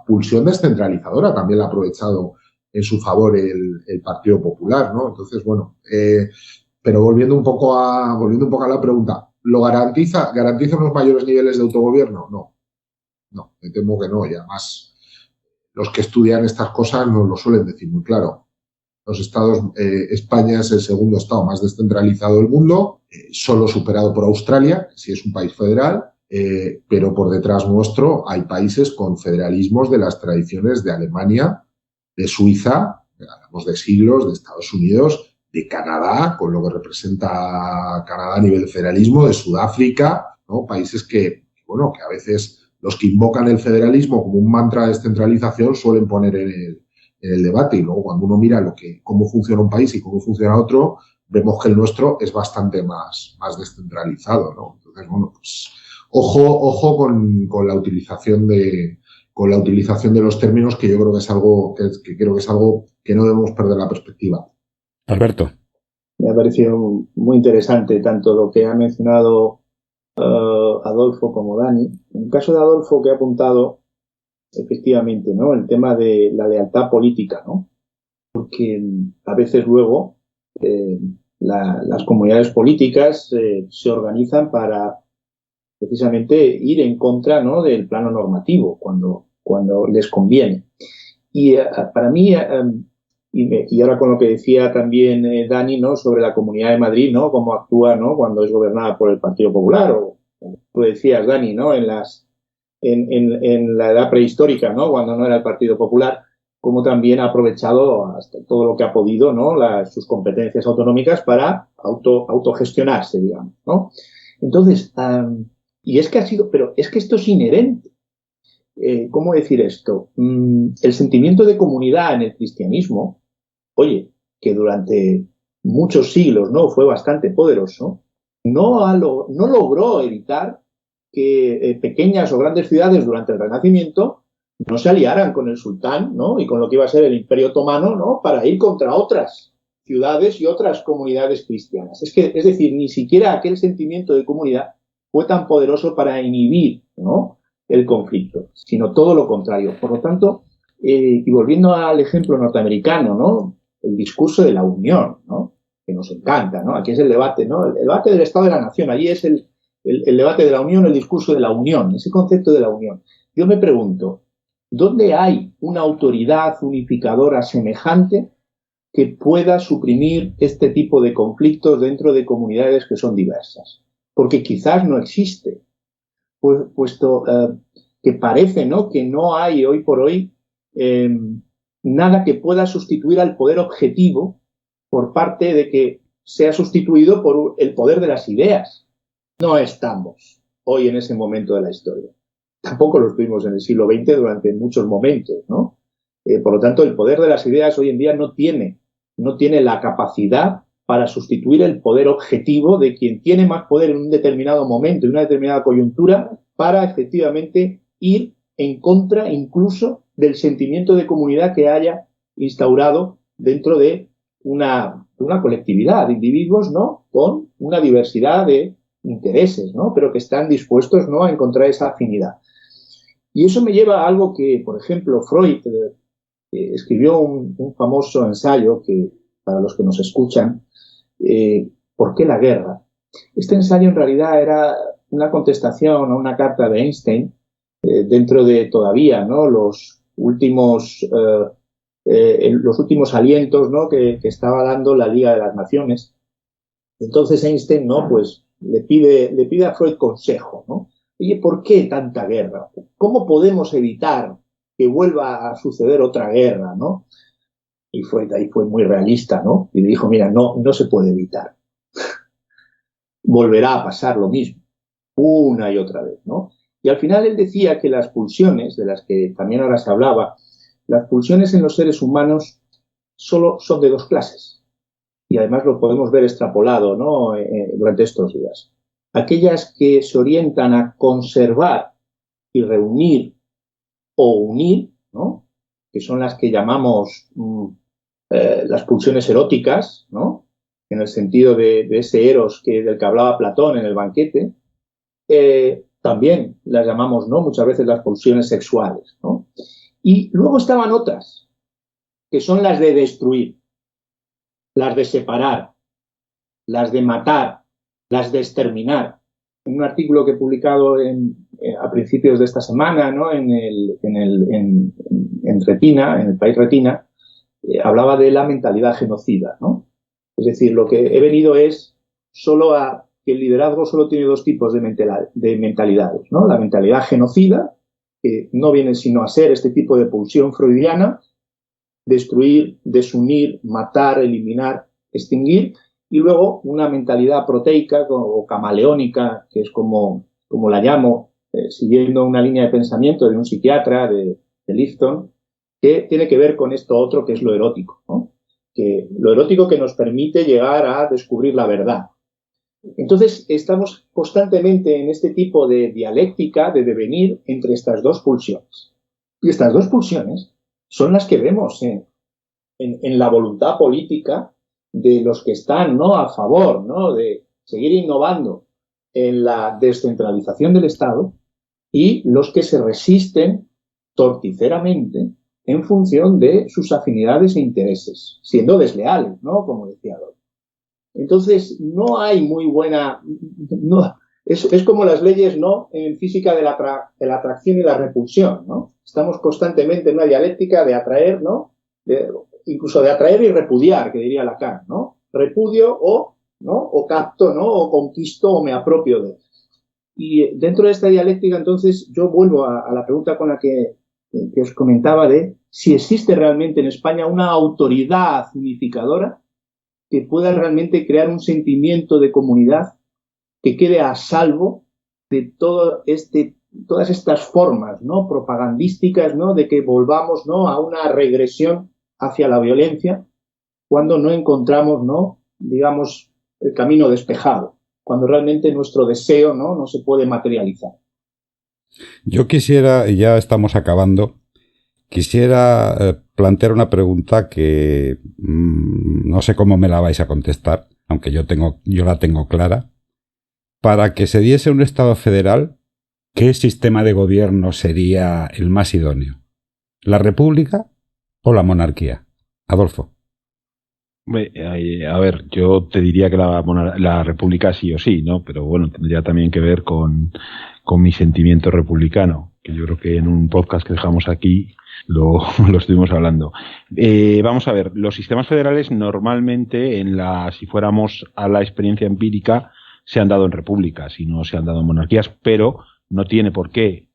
pulsión descentralizadora, también la ha aprovechado en su favor el Partido Popular, ¿no? Entonces, bueno, pero volviendo un poco a la pregunta, ¿lo garantiza unos mayores niveles de autogobierno? No, me temo que no, y además los que estudian estas cosas nos lo suelen decir muy claro. España es el segundo estado más descentralizado del mundo, solo superado por Australia, que sí es un país federal, pero por detrás nuestro hay países con federalismos de las tradiciones de Alemania, de Suiza, hablamos de siglos, de Estados Unidos, de Canadá, con lo que representa Canadá a nivel de federalismo, de Sudáfrica, ¿no? Países que a veces los que invocan el federalismo como un mantra de descentralización suelen poner en el debate, y luego cuando uno mira cómo funciona un país y cómo funciona otro, vemos que el nuestro es bastante más descentralizado, ¿no? Entonces, bueno, pues ojo con la utilización de los términos, que yo creo que es algo que no debemos perder la perspectiva. Alberto. Me ha parecido muy interesante tanto lo que ha mencionado Adolfo como Dani. En el caso de Adolfo, que ha apuntado efectivamente, ¿no?, el tema de la lealtad política, ¿no? porque a veces luego las comunidades políticas se organizan para precisamente ir en contra, ¿no?, del plano normativo cuando les conviene. Y para mí, y ahora con lo que decía también Dani, ¿no?, sobre la Comunidad de Madrid, ¿no?, cómo actúa, ¿no?, cuando es gobernada por el Partido Popular, o como tú decías, Dani, ¿no?, en la edad prehistórica, ¿no?, cuando no era el Partido Popular, como también ha aprovechado hasta todo lo que ha podido, ¿no?, sus competencias autonómicas para autogestionarse, digamos, ¿no? Entonces, y es que pero es que esto es inherente. ¿Cómo decir esto? El sentimiento de comunidad en el cristianismo, oye, que durante muchos siglos, ¿no?, fue bastante poderoso, no logró evitar que pequeñas o grandes ciudades durante el Renacimiento no se aliaran con el sultán, ¿no?, y con lo que iba a ser el Imperio Otomano, ¿no?, para ir contra otras ciudades y otras comunidades cristianas. Es decir, ni siquiera aquel sentimiento de comunidad fue tan poderoso para inhibir, ¿no?, el conflicto, sino todo lo contrario. Por lo tanto, y volviendo al ejemplo norteamericano, ¿no?, el discurso de la unión, ¿no?, que nos encanta, ¿no? Aquí es el debate, ¿no?, el debate del Estado de la Nación. Allí es el debate de la unión, el discurso de la unión, ese concepto de la unión. Yo me pregunto, ¿dónde hay una autoridad unificadora semejante que pueda suprimir este tipo de conflictos dentro de comunidades que son diversas? Porque quizás no existe, puesto que parece, ¿no?, que no hay hoy por hoy nada que pueda sustituir al poder objetivo por parte de que sea sustituido por el poder de las ideas. No estamos hoy en ese momento de la historia. Tampoco lo estuvimos en el siglo XX durante muchos momentos, ¿no? Por lo tanto, el poder de las ideas hoy en día no tiene la capacidad para sustituir el poder objetivo de quien tiene más poder en un determinado momento, en una determinada coyuntura, para efectivamente ir en contra incluso del sentimiento de comunidad que haya instaurado dentro de una colectividad de individuos, ¿no?, con una diversidad de intereses, ¿no?, pero que están dispuestos, ¿no?, a encontrar esa afinidad. Y eso me lleva a algo que, por ejemplo, Freud escribió un famoso ensayo que, para los que nos escuchan, ¿por qué la guerra? Este ensayo en realidad era una contestación a una carta de Einstein dentro de todavía, ¿no?, los últimos alientos, ¿no?, que estaba dando la Liga de las Naciones. Entonces Einstein, ¿no?, pues le pide a Freud consejo, ¿no? Oye, ¿por qué tanta guerra? ¿Cómo podemos evitar que vuelva a suceder otra guerra, ¿no? Y Freud ahí fue muy realista, ¿no? Y le dijo, mira, no se puede evitar. Volverá a pasar lo mismo, una y otra vez, ¿no? Y al final él decía que las pulsiones, de las que también ahora se hablaba, las pulsiones en los seres humanos solo son de dos clases. Y además lo podemos ver extrapolado, ¿no?, durante estos días. Aquellas que se orientan a conservar y reunir o unir, ¿no?, que son las que llamamos las pulsiones eróticas, ¿no?, en el sentido de ese eros del que hablaba Platón en el banquete. También las llamamos, ¿no?, muchas veces las pulsiones sexuales, ¿no? Y luego estaban otras, que son las de destruir, las de separar, las de matar, las de exterminar. En un artículo que he publicado a principios de esta semana, ¿no?, en Retina, en el país Retina, hablaba de la mentalidad genocida, ¿no? Es decir, lo que he venido es que el liderazgo solo tiene dos tipos de mentalidades, ¿no? La mentalidad genocida, que no viene sino a ser este tipo de pulsión freudiana, destruir, desunir, matar, eliminar, extinguir, y luego una mentalidad proteica o camaleónica, que es como la llamo, siguiendo una línea de pensamiento de un psiquiatra, de Lifton, que tiene que ver con esto otro que es lo erótico, ¿no? Lo erótico que nos permite llegar a descubrir la verdad. Entonces, estamos constantemente en este tipo de dialéctica, de devenir entre estas dos pulsiones. Y estas dos pulsiones son las que vemos en la voluntad política de los que están, ¿no?, a favor, ¿no?, de seguir innovando en la descentralización del Estado, y los que se resisten torticeramente en función de sus afinidades e intereses, siendo desleales, ¿no? Como decía Locke. Entonces, no hay muy buena... No, es como las leyes, ¿no?, en física de la atracción y la repulsión, ¿no? Estamos constantemente en una dialéctica de atraer, ¿no? Incluso de atraer y repudiar, que diría Lacan, ¿no? Repudio ¿no? O capto, ¿no? O conquisto o me apropio de. Y dentro de esta dialéctica, entonces, yo vuelvo a la pregunta con la que os comentaba de si existe realmente en España una autoridad unificadora que pueda realmente crear un sentimiento de comunidad que quede a salvo de todas estas formas, ¿no?, propagandísticas, ¿no?, de que volvamos, ¿no?, a una regresión hacia la violencia cuando no encontramos, ¿no?, digamos, el camino despejado, cuando realmente nuestro deseo, no se puede materializar. Yo quisiera, y ya estamos acabando, quisiera plantear una pregunta que no sé cómo me la vais a contestar, aunque yo la tengo clara. Para que se diese un Estado federal, ¿qué sistema de gobierno sería el más idóneo? ¿La república o la monarquía? Adolfo. A ver, yo te diría que la república sí o sí, ¿no? Pero bueno, tendría también que ver con mi sentimiento republicano, que yo creo que en un podcast que dejamos aquí lo estuvimos hablando. Vamos a ver, los sistemas federales normalmente, si fuéramos a la experiencia empírica, se han dado en repúblicas y no se han dado en monarquías, pero no tiene por qué,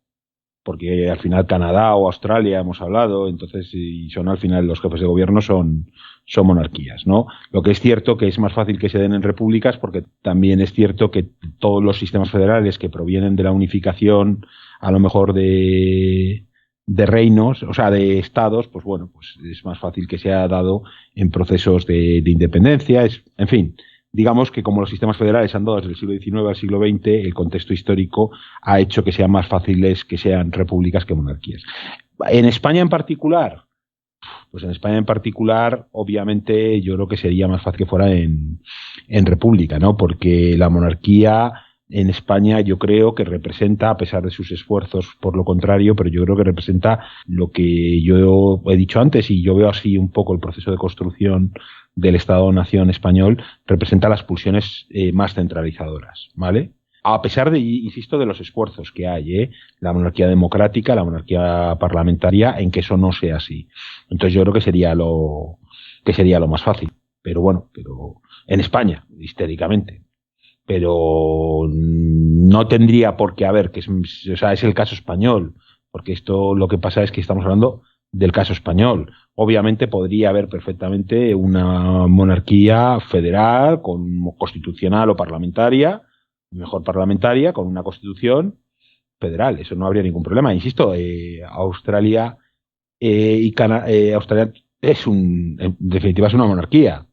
porque al final Canadá o Australia hemos hablado, entonces, y son al final los jefes de gobierno son monarquías, ¿no? Lo que es cierto que es más fácil que se den en repúblicas, porque también es cierto que todos los sistemas federales que provienen de la unificación, a lo mejor de reinos, o sea, de estados, pues bueno, pues es más fácil que sea dado en procesos de independencia, en fin. Digamos que como los sistemas federales han dado desde el siglo XIX al siglo XX, el contexto histórico ha hecho que sean más fáciles que sean repúblicas que monarquías. En España en particular, obviamente, yo creo que sería más fácil que fuera en república, ¿no? Porque la monarquía en España yo creo que representa, a pesar de sus esfuerzos por lo contrario, pero yo creo que representa lo que yo he dicho antes, y yo veo así un poco el proceso de construcción del Estado-Nación español, representa las pulsiones más centralizadoras, ¿vale? A pesar de, insisto, de los esfuerzos que hay, la monarquía democrática, la monarquía parlamentaria, en que eso no sea así. Entonces yo creo que sería lo más fácil. Pero bueno, en España, históricamente. Pero no tendría por qué haber, es el caso español, porque esto lo que pasa es que estamos hablando del caso español. Obviamente podría haber perfectamente una monarquía federal, constitucional o parlamentaria, mejor parlamentaria, con una constitución federal. Eso no habría ningún problema. Insisto, Australia Australia en definitiva es una monarquía.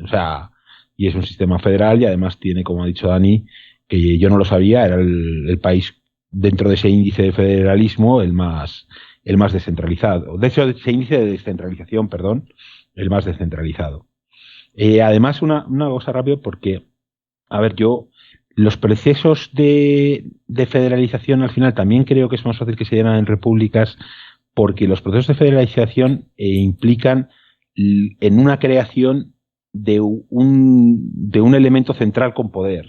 O sea, y es un sistema federal, y además tiene, como ha dicho Dani, que yo no lo sabía, era el país dentro de ese índice de federalismo el más descentralizado. De hecho, ese índice de descentralización, perdón, el más descentralizado. Además, una cosa rápido, porque, a ver, los procesos de federalización al final también creo que es más fácil que se den en repúblicas, porque los procesos de federalización implican en una creación de un elemento central con poder,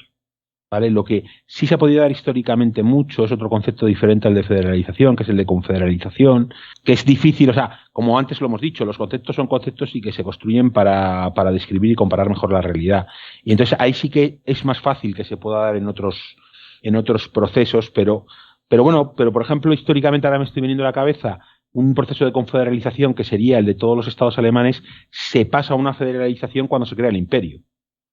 ¿vale? Lo que sí se ha podido dar históricamente mucho es otro concepto diferente al de federalización, que es el de confederalización, que es difícil, o sea, como antes lo hemos dicho, los conceptos son conceptos y que se construyen para describir y comparar mejor la realidad. Y entonces ahí sí que es más fácil que se pueda dar en otros procesos, pero bueno, por ejemplo, históricamente ahora me estoy viniendo a la cabeza un proceso de confederalización que sería el de todos los estados alemanes, se pasa a una federalización cuando se crea el imperio,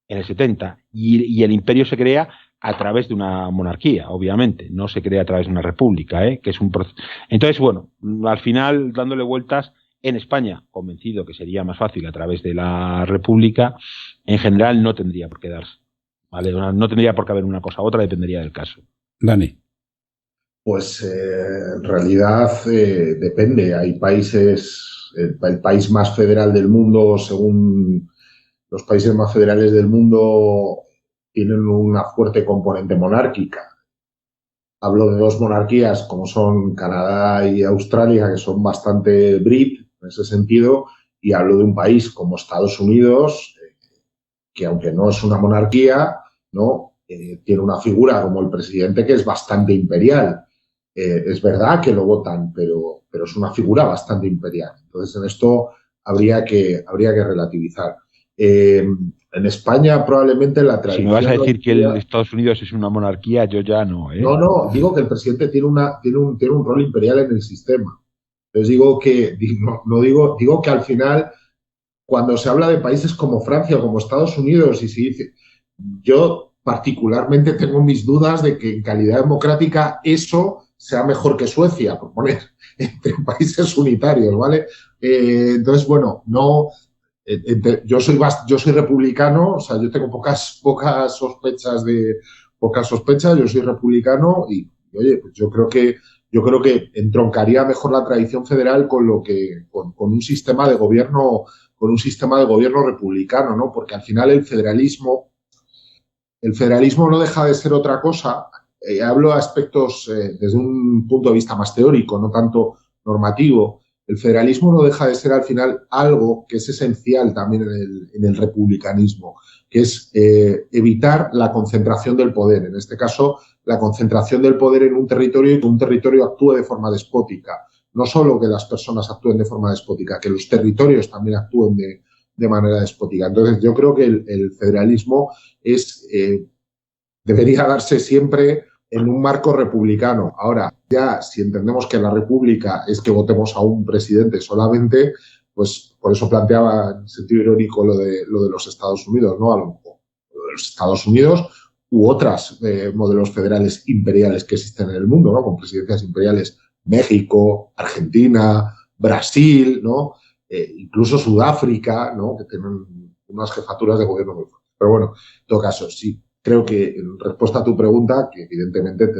en el 70, y el imperio se crea a través de una monarquía, obviamente, no se crea a través de una república, que es un proceso. Entonces, bueno, al final, dándole vueltas, en España, convencido que sería más fácil a través de la república, en general no tendría por qué darse, ¿vale? No tendría por qué haber una cosa u otra, dependería del caso. Dani. Pues en realidad depende. Hay países, el país más federal del mundo, según los países más federales del mundo, tienen una fuerte componente monárquica. Hablo de dos monarquías como son Canadá y Australia, que son bastante Brit en ese sentido, y hablo de un país como Estados Unidos, que aunque no es una monarquía, ¿no? Tiene una figura como el presidente que es bastante imperial. Es verdad que lo votan, pero es una figura bastante imperial. Entonces, en esto habría que relativizar. En España probablemente la Si me tradición... vas a decir que el Estados Unidos es una monarquía, yo ya no, ¿eh? No, digo que el presidente tiene un rol imperial en el sistema. Entonces digo que, digo que al final, cuando se habla de países como Francia o como Estados Unidos y se dice, yo particularmente tengo mis dudas de que en calidad democrática eso sea mejor que Suecia, por poner entre países unitarios, ¿vale? Entonces, bueno, no, yo soy republicano, o sea, yo tengo pocas sospechas, yo soy republicano y oye, pues yo creo que entroncaría mejor la tradición federal con un sistema de gobierno, republicano, ¿no? Porque al final el federalismo no deja de ser otra cosa. Hablo de aspectos desde un punto de vista más teórico, no tanto normativo. El federalismo no deja de ser al final algo que es esencial también en el republicanismo, que es evitar la concentración del poder. En este caso, la concentración del poder en un territorio y que un territorio actúe de forma despótica. No solo que las personas actúen de forma despótica, que los territorios también actúen de manera despótica. Entonces, yo creo que el federalismo debería darse siempre en un marco republicano. Ahora, ya si entendemos que la república es que votemos a un presidente solamente, pues por eso planteaba en sentido irónico lo de los Estados Unidos, ¿no? A lo mejor los Estados Unidos u otros modelos federales imperiales que existen en el mundo, ¿no? Con presidencias imperiales, México, Argentina, Brasil, ¿no? Incluso Sudáfrica, ¿no? Que tienen unas jefaturas de gobierno muy fuertes. Pero bueno, en todo caso, sí, creo que en respuesta a tu pregunta, que evidentemente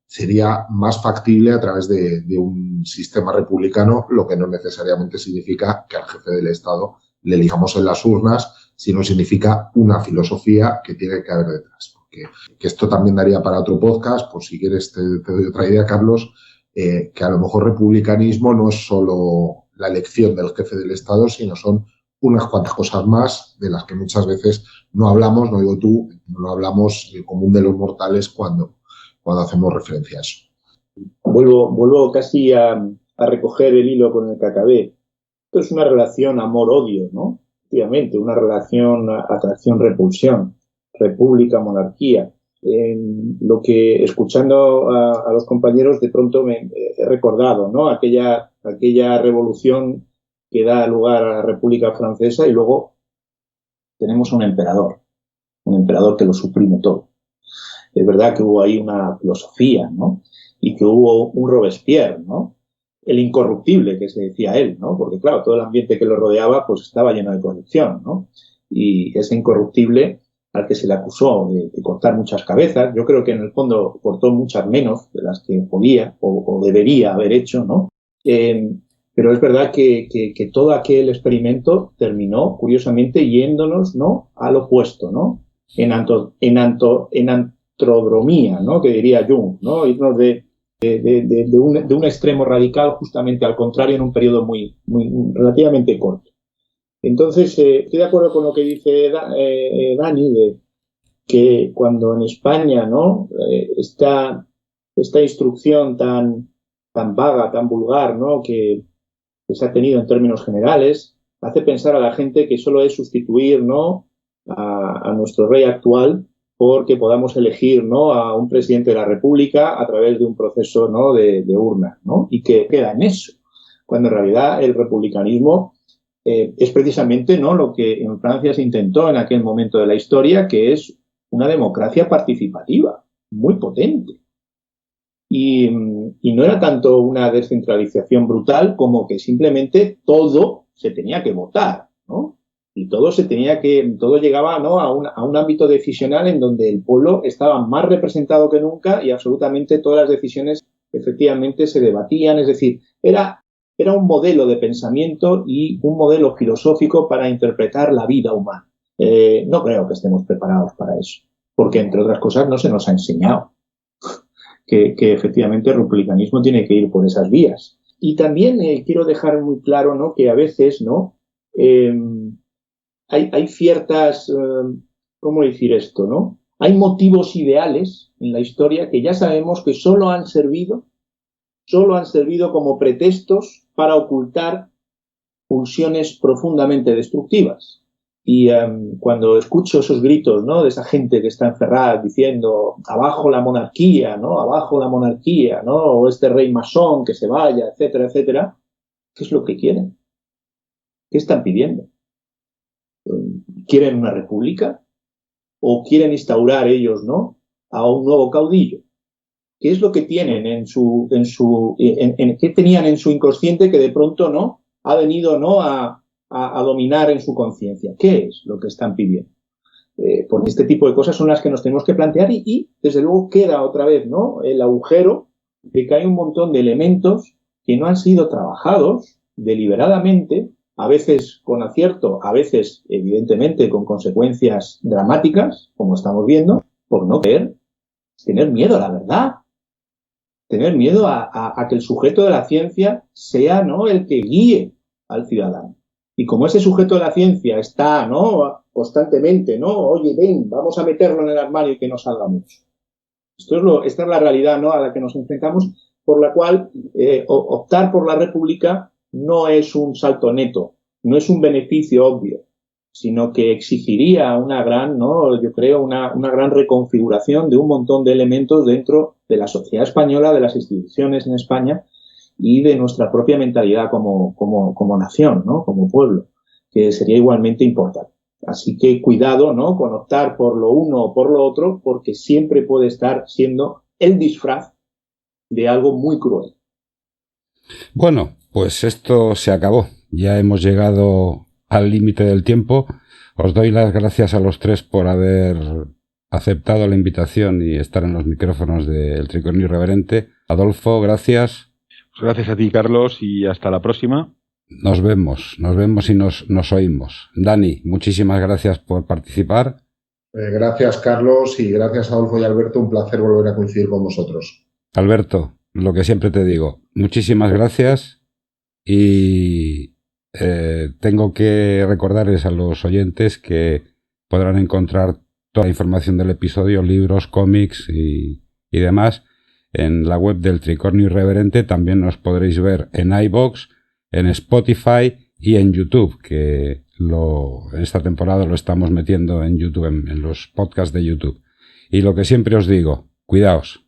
sería más factible a través de un sistema republicano, lo que no necesariamente significa que al jefe del Estado le elijamos en las urnas, sino significa una filosofía que tiene que haber detrás. Porque que esto también daría para otro podcast, por si quieres te doy otra idea, Carlos, que a lo mejor republicanismo no es solo la elección del jefe del Estado, sino son unas cuantas cosas más de las que muchas veces no hablamos, no digo tú, no hablamos el común de los mortales cuando hacemos referencia a eso. Vuelvo casi a recoger el hilo con el que acabé. Esto es una relación amor-odio, ¿no? Efectivamente, una relación atracción-repulsión, república-monarquía. Lo que, escuchando a los compañeros, de pronto me he recordado, ¿no? Aquella revolución que da lugar a la República Francesa y luego tenemos un emperador que lo suprime todo. Es verdad que hubo ahí una filosofía, ¿no? Y que hubo un Robespierre, ¿no? El incorruptible, que se decía él, ¿no? Porque, claro, todo el ambiente que lo rodeaba, pues estaba lleno de corrupción, ¿no? Y ese incorruptible al que se le acusó de cortar muchas cabezas, yo creo que en el fondo cortó muchas menos de las que podía o debería haber hecho, ¿no? Pero es verdad que todo aquel experimento terminó, curiosamente, yéndonos, ¿no? Al opuesto, ¿no? En antrodromía, ¿no? Que diría Jung, ¿no? Irnos de un extremo radical justamente al contrario en un periodo muy relativamente corto. Entonces, estoy de acuerdo con lo que dice Dani, de que cuando en España, ¿no? Esta instrucción tan vaga, tan vulgar, ¿no? Que se ha tenido en términos generales, hace pensar a la gente que solo es sustituir, ¿no? a nuestro rey actual porque podamos elegir, ¿no? A un presidente de la República a través de un proceso, ¿no? de urnas, ¿no? Y que queda en eso, cuando en realidad el republicanismo es precisamente, ¿no? Lo que en Francia se intentó en aquel momento de la historia, que es una democracia participativa muy potente. Y no era tanto una descentralización brutal como que simplemente todo se tenía que votar, ¿no? Y todo llegaba, ¿no? a un ámbito decisional en donde el pueblo estaba más representado que nunca y absolutamente todas las decisiones efectivamente se debatían. Es decir, era un modelo de pensamiento y un modelo filosófico para interpretar la vida humana. No creo que estemos preparados para eso, porque entre otras cosas no se nos ha enseñado. que efectivamente el republicanismo tiene que ir por esas vías. Y también quiero dejar muy claro, ¿no?, que a veces, ¿no?, hay ciertas, ¿cómo decir esto?, ¿no? Hay motivos ideales en la historia que ya sabemos que solo han servido como pretextos para ocultar pulsiones profundamente destructivas. Y cuando escucho esos gritos, ¿no?, de esa gente que está encerrada diciendo abajo la monarquía, ¿no?, abajo la monarquía, ¿no?, o este rey masón que se vaya, etcétera, etcétera, ¿qué es lo que quieren? ¿Qué están pidiendo? ¿Quieren una república? ¿O quieren instaurar ellos, ¿no?, a un nuevo caudillo? ¿Qué es lo que tienen qué tenían en su inconsciente que de pronto, ¿no?, ha venido, ¿no?, a dominar en su conciencia? ¿Qué es lo que están pidiendo? Porque este tipo de cosas son las que nos tenemos que plantear y desde luego queda otra vez, ¿no?, el agujero de que hay un montón de elementos que no han sido trabajados deliberadamente, a veces con acierto, a veces evidentemente con consecuencias dramáticas, como estamos viendo, por no querer, tener miedo a la verdad, tener miedo a que el sujeto de la ciencia sea, ¿no?, el que guíe al ciudadano. Y como ese sujeto de la ciencia está, ¿no?, constantemente, ¿no?, oye, ven, vamos a meterlo en el armario y que no salga mucho. Esta es la realidad, ¿no?, a la que nos enfrentamos, por la cual optar por la república no es un salto neto, no es un beneficio obvio, sino que exigiría una gran, ¿no?, yo creo, una gran reconfiguración de un montón de elementos dentro de la sociedad española, de las instituciones en España y de nuestra propia mentalidad como nación, ¿no?, como pueblo, que sería igualmente importante. Así que cuidado, ¿no?, con optar por lo uno o por lo otro, porque siempre puede estar siendo el disfraz de algo muy cruel. Bueno, pues esto se acabó. Ya hemos llegado al límite del tiempo. Os doy las gracias a los tres por haber aceptado la invitación y estar en los micrófonos del Tricornio Irreverente. Adolfo, gracias. Pues gracias a ti, Carlos, y hasta la próxima. Nos vemos y nos oímos. Dani, muchísimas gracias por participar. Gracias, Carlos, y gracias, Adolfo y Alberto. Un placer volver a coincidir con vosotros. Alberto, lo que siempre te digo, muchísimas gracias y tengo que recordarles a los oyentes que podrán encontrar toda la información del episodio, libros, cómics y demás en la web del Tricornio Irreverente. También nos podréis ver en iVoox, en Spotify y en YouTube, que esta temporada lo estamos metiendo en YouTube, en los podcasts de YouTube. Y lo que siempre os digo, cuidaos.